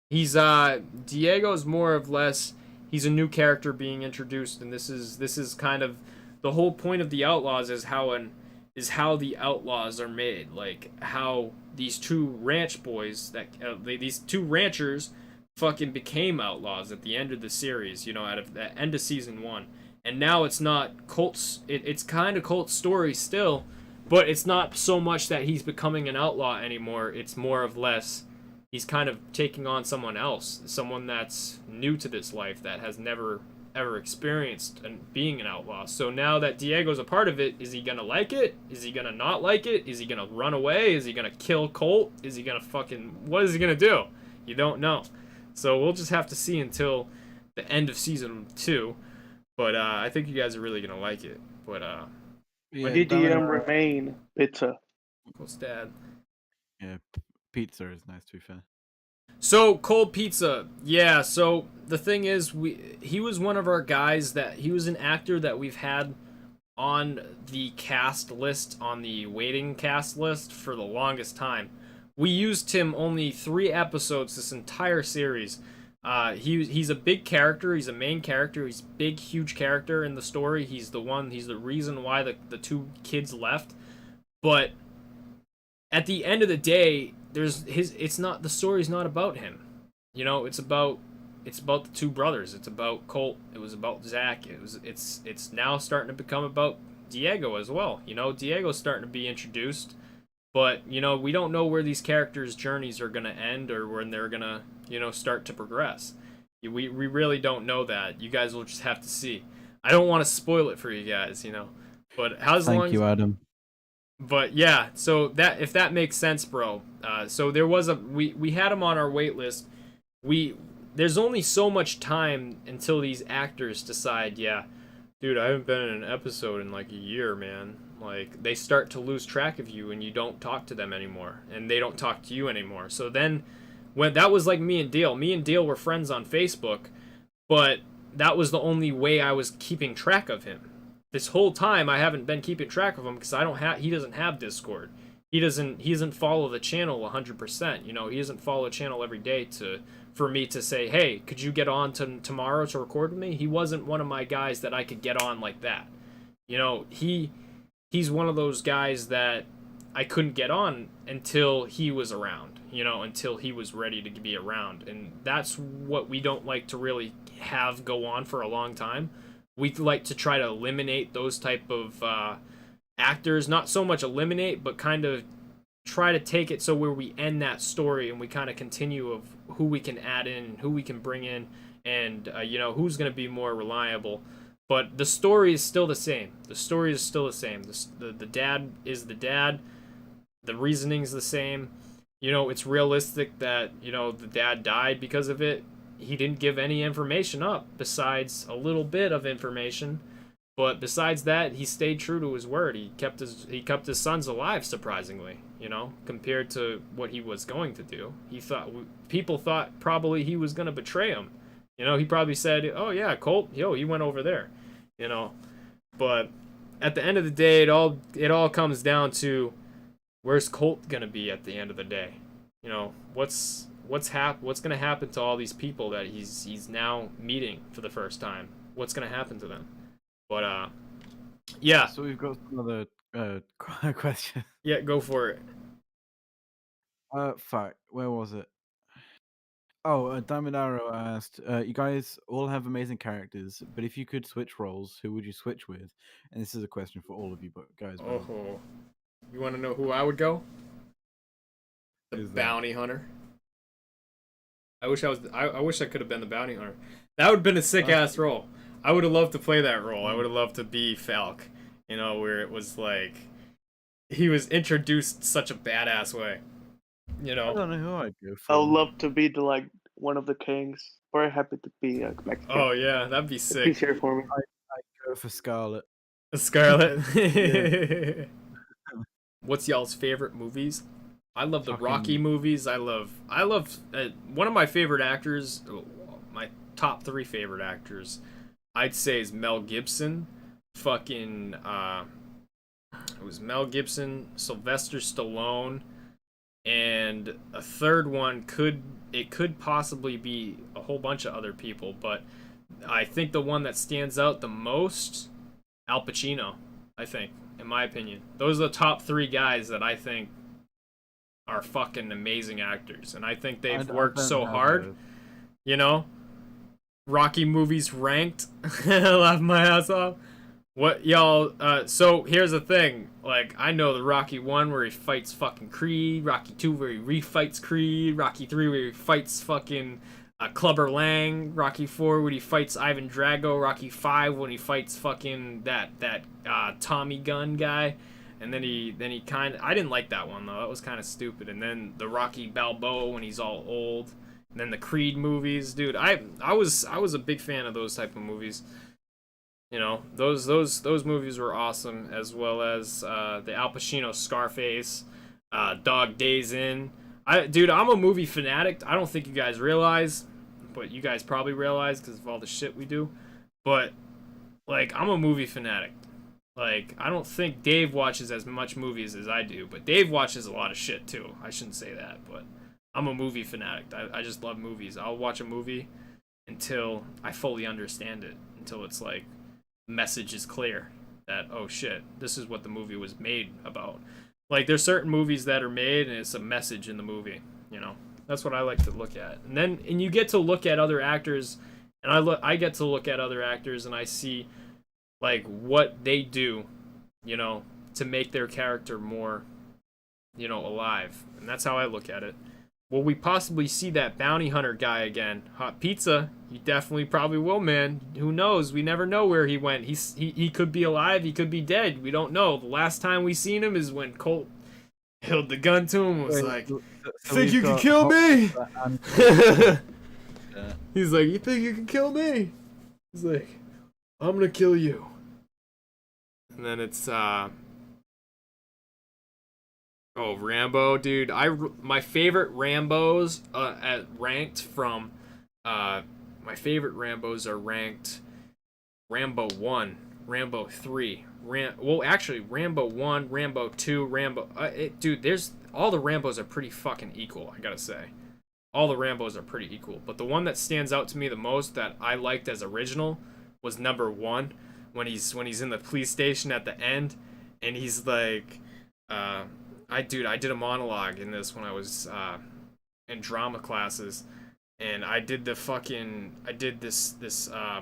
He's Diego's more or less. He's a new character being introduced, and this is kind of the whole point of the Outlaws is how the Outlaws are made, like how these two ranch boys these two ranchers fucking became outlaws at the end of the series, you know, at the end of season 1. And now it's not Colt's, it's kind of Colt's story still, but it's not so much that he's becoming an outlaw anymore. It's more of less he's kind of taking on someone else, someone that's new to this life, that has never ever experienced being an outlaw. So now that Diego's a part of it, is he gonna like it? Is he gonna not like it? Is he gonna run away? Is he gonna kill Colt? Is he gonna what is he gonna do? You don't know. So we'll just have to see until the end of season 2. But I think you guys are really gonna like it. But yeah, DDM remain pizza. Colt's dad. Yeah, pizza is nice, to be fair. So cold pizza, yeah. So the thing is, he was one of our guys he was an actor that we've had on the cast list, on the waiting cast list for the longest time. We used him only 3 episodes this entire series. He's a big character. He's a main character. He's a big, huge character in the story. He's the reason why the 2 kids left. But at the end of the day, the story's not about him. You know, it's about the 2 brothers. It's about Colt. It was about Zach. It's now starting to become about Diego as well. You know, Diego's starting to be introduced, but you know, we don't know where these characters' journeys are gonna end or when they're gonna, you know, start to progress. We really don't know that. You guys will just have to see. I don't want to spoil it for you guys, you know. But Thank you, Adam. But yeah, so that, if that makes sense, bro. So there was we had him on our wait list. There's only so much time until these actors decide, yeah, dude, I haven't been in an episode in like a year, man. Like, they start to lose track of you and you don't talk to them anymore, and they don't talk to you anymore. So then, when that was like me and Deal were friends on Facebook, but that was the only way I was keeping track of him. This whole time I haven't been keeping track of him because he doesn't have Discord. He doesn't follow the channel 100%. You know, he doesn't follow the channel every day for me to say, hey, could you get on tomorrow to record with me? He wasn't one of my guys that I could get on like that. You know, he's one of those guys that I couldn't get on until he was around, you know, until he was ready to be around. And that's what we don't like to really have go on for a long time. We like to try to eliminate those type of actors, not so much eliminate, but kind of try to take it so where we end that story and we kind of continue of who we can add in, who we can bring in, and you know, who's going to be more reliable. But the story is still the same. The story is still the same. The dad is the dad. The reasoning's the same. You know, it's realistic that, you know, the dad died because of it. He didn't give any information up besides a little bit of information. But besides that, he stayed true to his word. He kept his sons alive, surprisingly, you know, compared to what he was going to do. People thought probably he was going to betray him. You know, he probably said, oh yeah, Colt, he went over there, you know. But at the end of the day, it all comes down to, where's Colt going to be at the end of the day? You know, what's going to happen to all these people that he's now meeting for the first time? What's going to happen to them? But yeah. So we've got another question. Yeah, go for it. Fuck, where was it? Oh, Diamond Arrow asked, you guys all have amazing characters, but if you could switch roles, who would you switch with? And this is a question for all of you, but guys. Oh, you want to know who I would go? The bounty hunter. I wish I could have been the bounty hunter. That would have been a sick ass role. I would have loved to play that role. I would have loved to be Falk. You know, where it was like he was introduced such a badass way. You know, I don't know who I'd go for. I would love to be one of the kings. Very happy to be Mexican. Oh yeah, that'd be sick. He's here for me. I'd go for Scarlet. Scarlet. What's y'all's favorite movies? I love the Rocky movies. I love one of my favorite actors. My top 3 favorite actors, I'd say, is Mel Gibson. Fucking it was Mel Gibson, Sylvester Stallone, and a third one could possibly be a whole bunch of other people, but I think the one that stands out the most, Al Pacino, I think, in my opinion. Those are the top 3 guys that I think are fucking amazing actors, and I think they've worked so hard. You know, Rocky movies ranked. I laugh my ass off. What y'all? So here's the thing. Like, I know the Rocky 1 where he fights fucking Creed, Rocky 2 where he refights Creed, Rocky 3 where he fights fucking Clubber Lang, Rocky 4 when he fights Ivan Drago, Rocky 5 when he fights fucking that Tommy Gun guy, and then he kind of, I didn't like that one though. That was kind of stupid. And then the Rocky Balboa when he's all old, and then the Creed movies, dude. I was a big fan of those type of movies. You know, those movies were awesome, as well as the Al Pacino Scarface, Dog Days In. Dude, I'm a movie fanatic. I don't think you guys realize, but you guys probably realize because of all the shit we do. But, like, I'm a movie fanatic. Like, I don't think Dave watches as much movies as I do, but Dave watches a lot of shit too. I shouldn't say that, but I'm a movie fanatic. I just love movies. I'll watch a movie until I fully understand it, until it's like, message is clear that, oh shit, this is what the movie was made about. Like, there's certain movies that are made and it's a message in the movie, you know. That's what I like to look at. And you get to look at other actors, and I get to look at other actors and I see like what they do, you know, to make their character more, you know, alive. And that's how I look at it. Will we possibly see that bounty hunter guy again? Hot Pizza, you definitely probably will, man. Who knows? We never know where he went. He could be alive, he could be dead. We don't know. The last time we seen him is when Colt held the gun to him and was like, think you can kill me? He's like, you think you can kill me? He's like, I'm gonna kill you. And then it's Oh, Rambo, dude. My favorite Rambos ranked from my favorite Rambos are ranked Rambo 1, Rambo 3, actually Rambo 1, Rambo 2, dude, there's all the Rambos are pretty fucking equal, I got to say. All the Rambos are pretty equal, but the one that stands out to me the most that I liked as original was number 1 when he's in the police station at the end and he's like I did a monologue in this when I was in drama classes, and I did this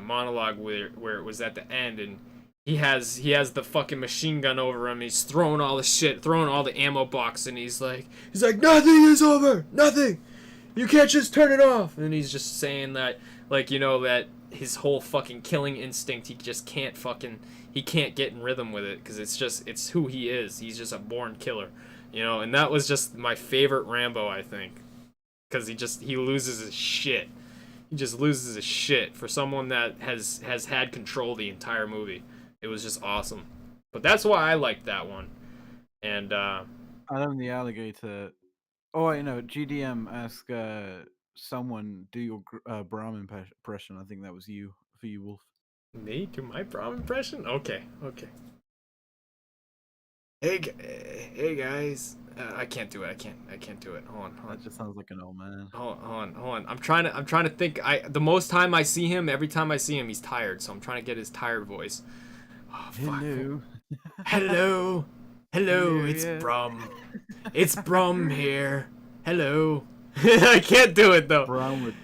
monologue where it was at the end, and he has the fucking machine gun over him. He's throwing all the shit, throwing all the ammo box, and he's like nothing is over, nothing. You can't just turn it off. And he's just saying that, like, you know, that his whole fucking killing instinct, he just can't he can't get in rhythm with it because it's who he is. He's just a born killer. You know, and that was just my favorite Rambo, I think, because he loses his shit. He just loses his shit for someone that has had control the entire movie. It was just awesome. But that's why I liked that one. And Adam the Alligator. Oh, I know. GDM asked someone do your Brahm impression. I think that was you for you, Wolf. me do my Brahm impression? Okay. Hey guys. I can't do it. I can't do it. Hold on. That just sounds like an old man. Hold on. I'm trying to think. The most time I see him, every time I see him, he's tired. So I'm trying to get his tired voice. Oh, fuck. Hello. It's Yeah. Brum. It's Brum here. Hello. I can't do it though. Brahm with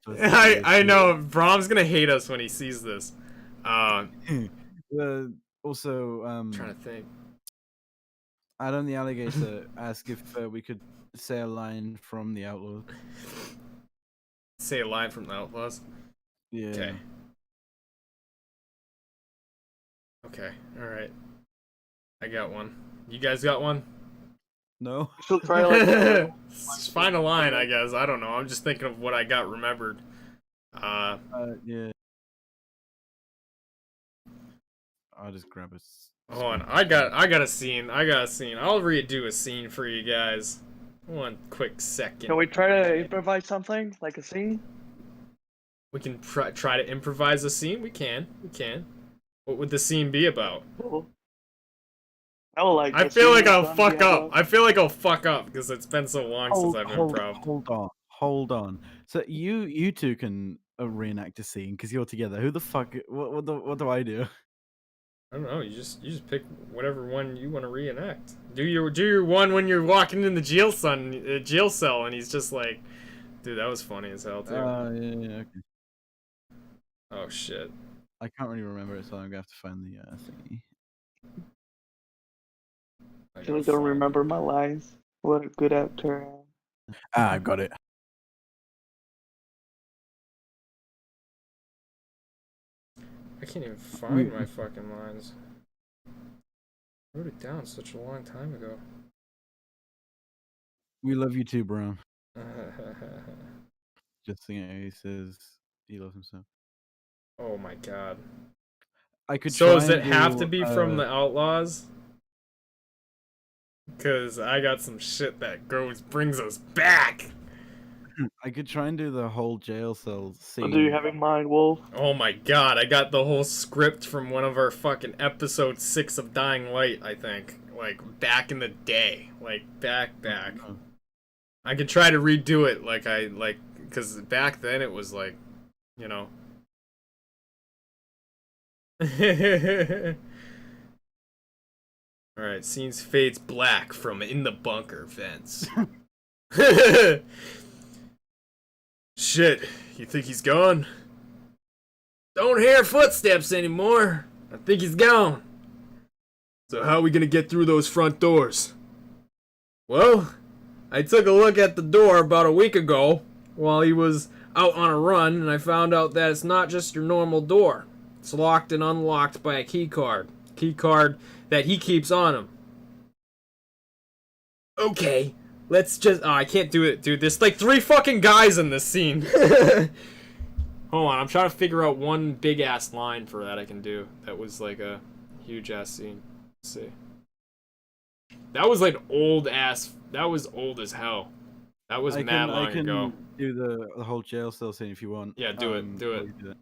I know Brom's gonna hate us when he sees this. Also, I'm trying to think. Adam the Alligator asked if we could say a line from the Outlaws. Say a line from the Outlaws. Yeah. Okay. All right. I got one. You guys got one? No. She'll try like Just find a line, I guess. I don't know. I'm just thinking of what I got remembered. Yeah. I'll just grab a. Hold on. I got a scene. I'll redo a scene for you guys. One quick second. Can we try to improvise something like a scene? We can try to improvise a scene. We can. What would the scene be about? Cool. I would like. I feel like I'll fuck up. I feel like I'll fuck up because it's been so long since I've improv. Hold on. So you two can reenact a scene because you're together. Who the fuck? What do I do? I don't know. You just pick whatever one you want to reenact. Do your one when you're walking in the jail cell and he's just like, dude, that was funny as hell too. Yeah. Okay. Oh shit. I can't really remember it, so I'm gonna have to find the thingy. I don't remember my lines. What a good actor. I've got it. I can't even find my fucking lines. I wrote it down such a long time ago. We love you too, Brown. Just seeing it, he says he loves himself. Oh my god. I could. So does it have to be from the Outlaws? Cause I got some shit that brings us back. I could try and do the whole jail cell scene. What do you have in mind, Wolf? Oh my god, I got the whole script from one of our fucking episode 6 of Dying Light, I think. Like, back in the day. Like, back. Oh. I could try to redo it, cause back then it was like, you know. Alright, scenes fades black from in the bunker vents. Shit, you think he's gone? Don't hear footsteps anymore. I think he's gone. So how are we gonna get through those front doors? Well, I took a look at the door about a week ago while he was out on a run, and I found out that it's not just your normal door. It's locked and unlocked by a key card. Key card that he keeps on him. Okay. Let's just... Oh, I can't do it, dude. There's like 3 fucking guys in this scene. Hold on, I'm trying to figure out one big-ass line for that I can do. That was like a huge-ass scene. Let's see. That was like old ass. That was old as hell. That was mad long I can ago. do the whole jail cell scene if you want. Yeah, do it. Do while it. you do that.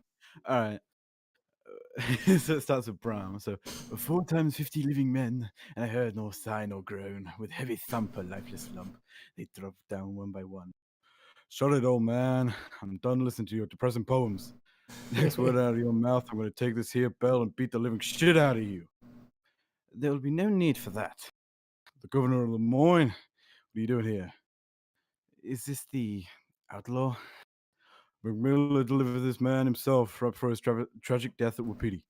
All right. So it starts with Bram. So 4 times 50 living men, and I heard no sigh nor groan. With heavy thump, a lifeless lump, they dropped down one by one. Shut it, old man. I'm done listening to your depressing poems. Next word out of your mouth, I'm going to take this here bell and beat the living shit out of you. There will be no need for that. The governor of Lemoyne, what are you doing here? Is this the outlaw? McMillan delivered this man himself up for his tragic death at Wapiti.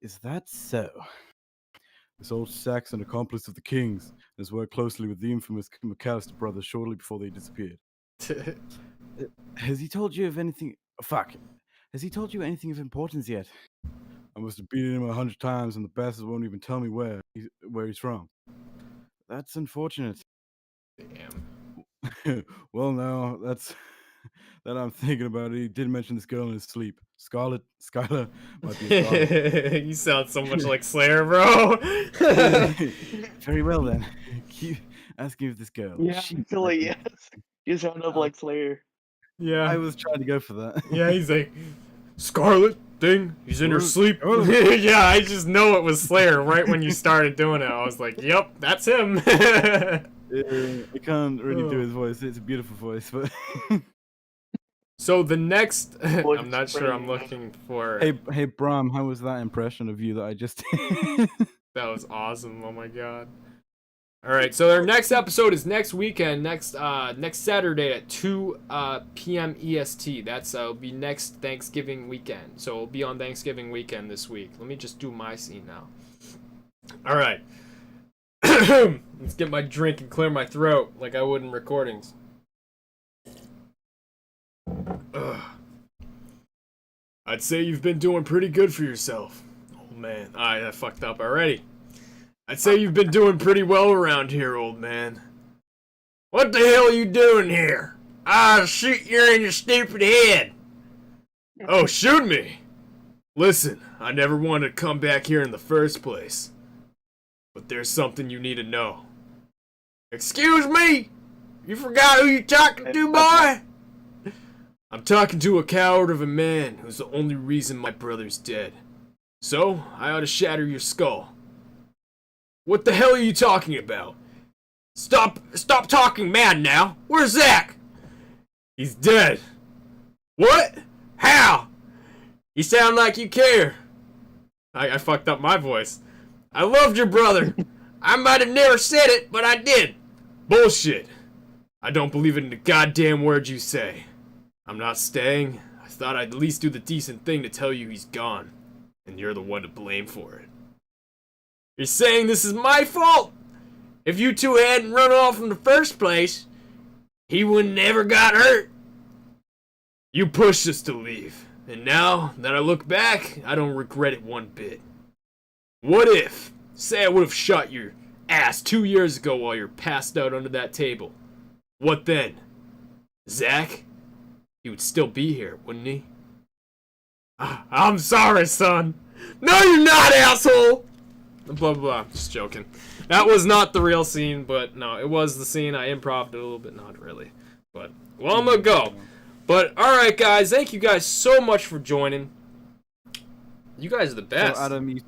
Is that so? This old Saxon accomplice of the king's has worked closely with the infamous McAllister brothers shortly before they disappeared. Has he told you of anything? Fuck. Has he told you anything of importance yet? I must have beaten him 100 times, and the bastard won't even tell me where he's from. That's unfortunate. Damn. Well, now that's that I'm thinking about it. He did mention this girl in his sleep. Skylar might be a Scarlet. You sound so much like Slayer, bro. Very well then. Keep asking if this girl. Yeah, she actually, might be- yes. You sound up like Slayer. Yeah. I was trying to go for that. Yeah, he's like, Scarlet thing? He's in her sleep? Scarlet. Yeah, I just know it was Slayer right when you started doing it. I was like, yep, that's him. I can't really do his voice. It's a beautiful voice, but So the next, Well, I'm not it's sure I'm pretty, looking for. hey Bram, how was that impression of you that I just did? That was awesome. Oh my god. All right, so our next episode is next weekend, next Saturday at 2 p.m. EST. That's will be next Thanksgiving weekend. So it'll be on Thanksgiving weekend this week. Let me just do my scene now. All right. Let's get my drink and clear my throat like I would in recordings. Ugh. I'd say you've been doing pretty good for yourself. Oh man, I fucked up already. I'd say you've been doing pretty well around here, old man. What the hell are you doing here? I'll shoot you in your stupid head. Oh, shoot me. Listen, I never wanted to come back here in the first place. But there's something you need to know. Excuse me? You forgot who you're talking to, boy? I'm talking to a coward of a man who's the only reason my brother's dead. So, I ought to shatter your skull. What the hell are you talking about? Stop talking mad now. Where's Zach? He's dead. What? How? You sound like you care. I fucked up my voice. I loved your brother. I might have never said it, but I did. Bullshit. I don't believe in the goddamn words you say. I'm not staying. I thought I'd at least do the decent thing to tell you he's gone. And you're the one to blame for it. You're saying this is my fault? If you two hadn't run off in the first place, he would never got hurt. You pushed us to leave. And now that I look back, I don't regret it one bit. What if, say I would have shot your ass 2 years ago while you're passed out under that table? What then? Zach? He would still be here, wouldn't he? I'm sorry, son. No, you're not, asshole! Blah, blah, blah. Just joking. That was not the real scene, but no, it was the scene. I improvised it a little bit, not really. But, well, I'm gonna go. But, alright, guys. Thank you guys so much for joining. You guys are the best. So Adam,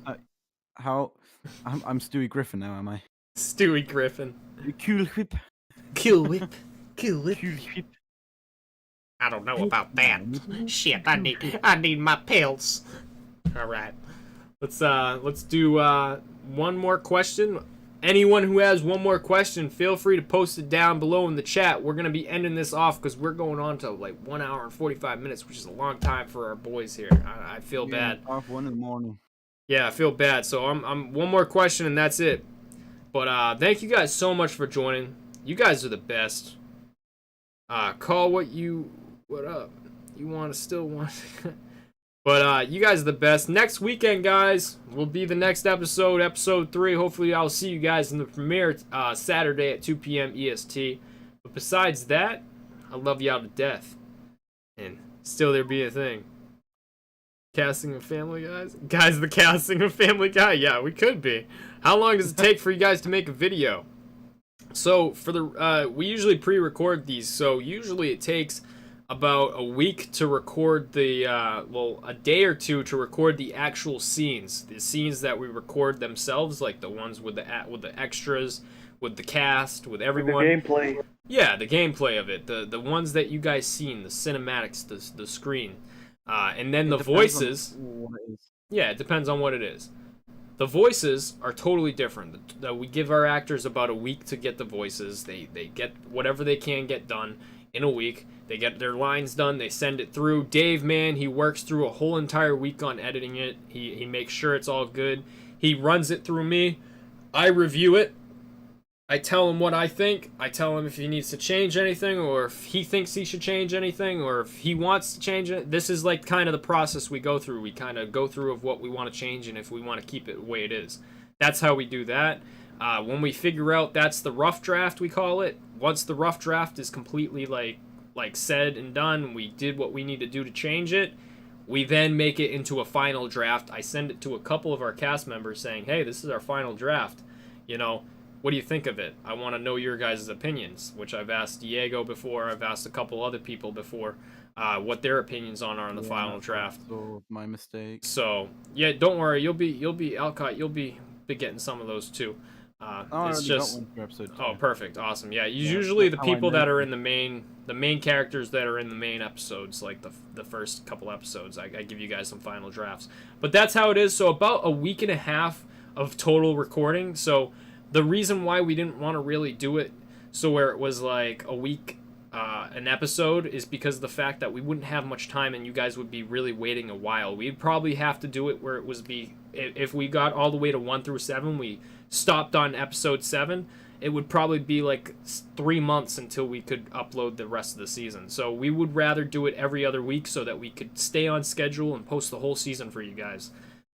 I'm Stewie Griffin now, am I? Stewie Griffin. Cool whip. Cool whip. Cool whip. Cool whip. I don't know about that. Shit, I need my pills. All right. Let's do one more question. Anyone who has one more question, feel free to post it down below in the chat. We're gonna be ending this off because we're going on to like 1 hour and 45 minutes, which is a long time for our boys here. I feel bad. Half 1 in the morning. Yeah, I feel bad. So I'm one more question and that's it. But thank you guys so much for joining. You guys are the best. Call what up? You want to still want But you guys are the best. Next weekend, guys, will be the next episode 3. Hopefully I'll see you guys in the premiere Saturday at 2 p.m. EST. But besides that, I love y'all to death. And still there be a thing. Casting of Family Guys? Guys, the casting of Family Guy? Yeah, we could be. How long does it take for you guys to make a video? So, for the, we usually pre-record these, so usually it takes about a week to record the, well, a day or two to record the actual scenes. The scenes that we record themselves, like the ones with the extras, with the cast, with everyone. The gameplay. Yeah, the gameplay of it. The ones that you guys seen, the cinematics, the screen. And then the voices. What it is. Yeah, it depends on what it is. The voices are totally different. We give our actors about a week to get the voices. They get whatever they can get done in a week. They get their lines done. They send it through. Dave, man, he works through a whole entire week on editing it. He makes sure it's all good. He runs it through me. I review it. I tell him what I think. I tell him if he needs to change anything, or if he thinks he should change anything, or if he wants to change it. This is like kind of the process we go through. We kind of go through of what we want to change and if we want to keep it the way it is. That's how we do that. When we figure out that's the rough draft, we call it. Once the rough draft is completely like said and done, we did what we need to do to change it. We then make it into a final draft. I send it to a couple of our cast members saying, hey, this is our final draft. You know, what do you think of it? I want to know your guys' opinions, which I've asked Diego before. I've asked a couple other people before what their opinions are on the final draft. So my mistake. So yeah, don't worry. You'll be Alcott. You'll be getting some of those too. It's just got one for episode 2. oh, perfect, awesome. Yeah, Yeah, usually the that's how I people know. that are in the main characters that are in the main episodes, like the first couple episodes, I give you guys some final drafts. But that's how it is. So about a week and a half of total recording. So the reason why we didn't want to really do it so where it was like a week an episode is because of the fact that we wouldn't have much time and you guys would be really waiting a while. We'd probably have to do it where it was if we got all the way to 1 through 7, we stopped on episode 7, it would probably be like 3 months until we could upload the rest of the season. So we would rather do it every other week so that we could stay on schedule and post the whole season for you guys.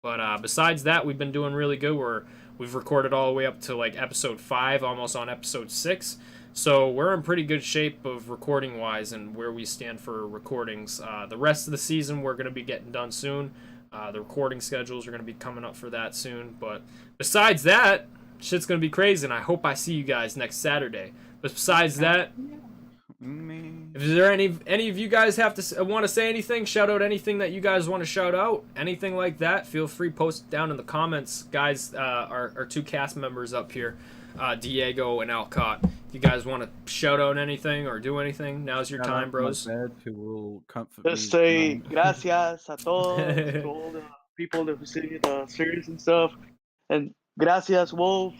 But besides that, we've been doing really good. We've recorded all the way up to like episode 5, almost on episode 6. So we're in pretty good shape of recording wise and where we stand for recordings. The rest of the season we're going to be getting done soon. The recording schedules are going to be coming up for that soon. But besides that, shit's going to be crazy and I hope I see you guys next Saturday. But besides that, if there any of you guys have to want to say anything, shout out anything that you guys want to shout out, anything like that, feel free post it down in the comments. Guys, our 2 cast members up here, Diego and Alcott. If you guys want to shout out anything or do anything, now's your time, bros. Who will comfort Just me say tonight. gracias a todos, to all the people that see the series and stuff. And gracias, Wolf,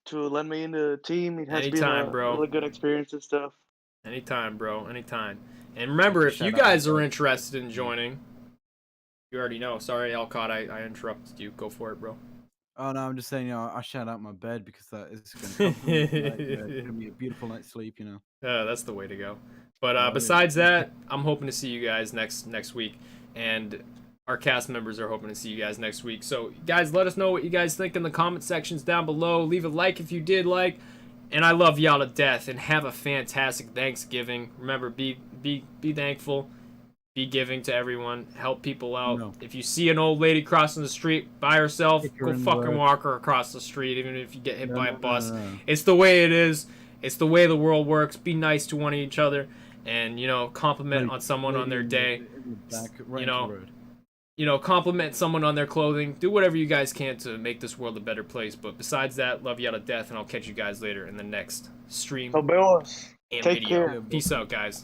to let me in the team. It has Anytime, been a bro. really good experience and stuff. Anytime, bro. Anytime. And remember, if you guys are interested in joining, you already know. Sorry, Alcott, I interrupted you. Go for it, bro. Oh no, I'm just saying, I shout out my bed because that is going to comfort me tonight. It's going to be a beautiful night's sleep, That's the way to go. But yeah. besides that, I'm hoping to see you guys next week, and our cast members are hoping to see you guys next week. So, guys, let us know what you guys think in the comment sections down below. Leave a like if you did like, and I love y'all to death. And have a fantastic Thanksgiving. Remember, be thankful. Be giving to everyone. Help people out. No. If you see an old lady crossing the street by herself, Kick her go in the fucking road. walk her across the street, even if you get hit by a bus. No. It's the way it is. It's the way the world works. Be nice to one of each other, and compliment on someone on their day. Compliment someone on their clothing. Do whatever you guys can to make this world a better place. But besides that, love you out of death, and I'll catch you guys later in the next stream Nos vemos. and Take video. care. Peace out, guys.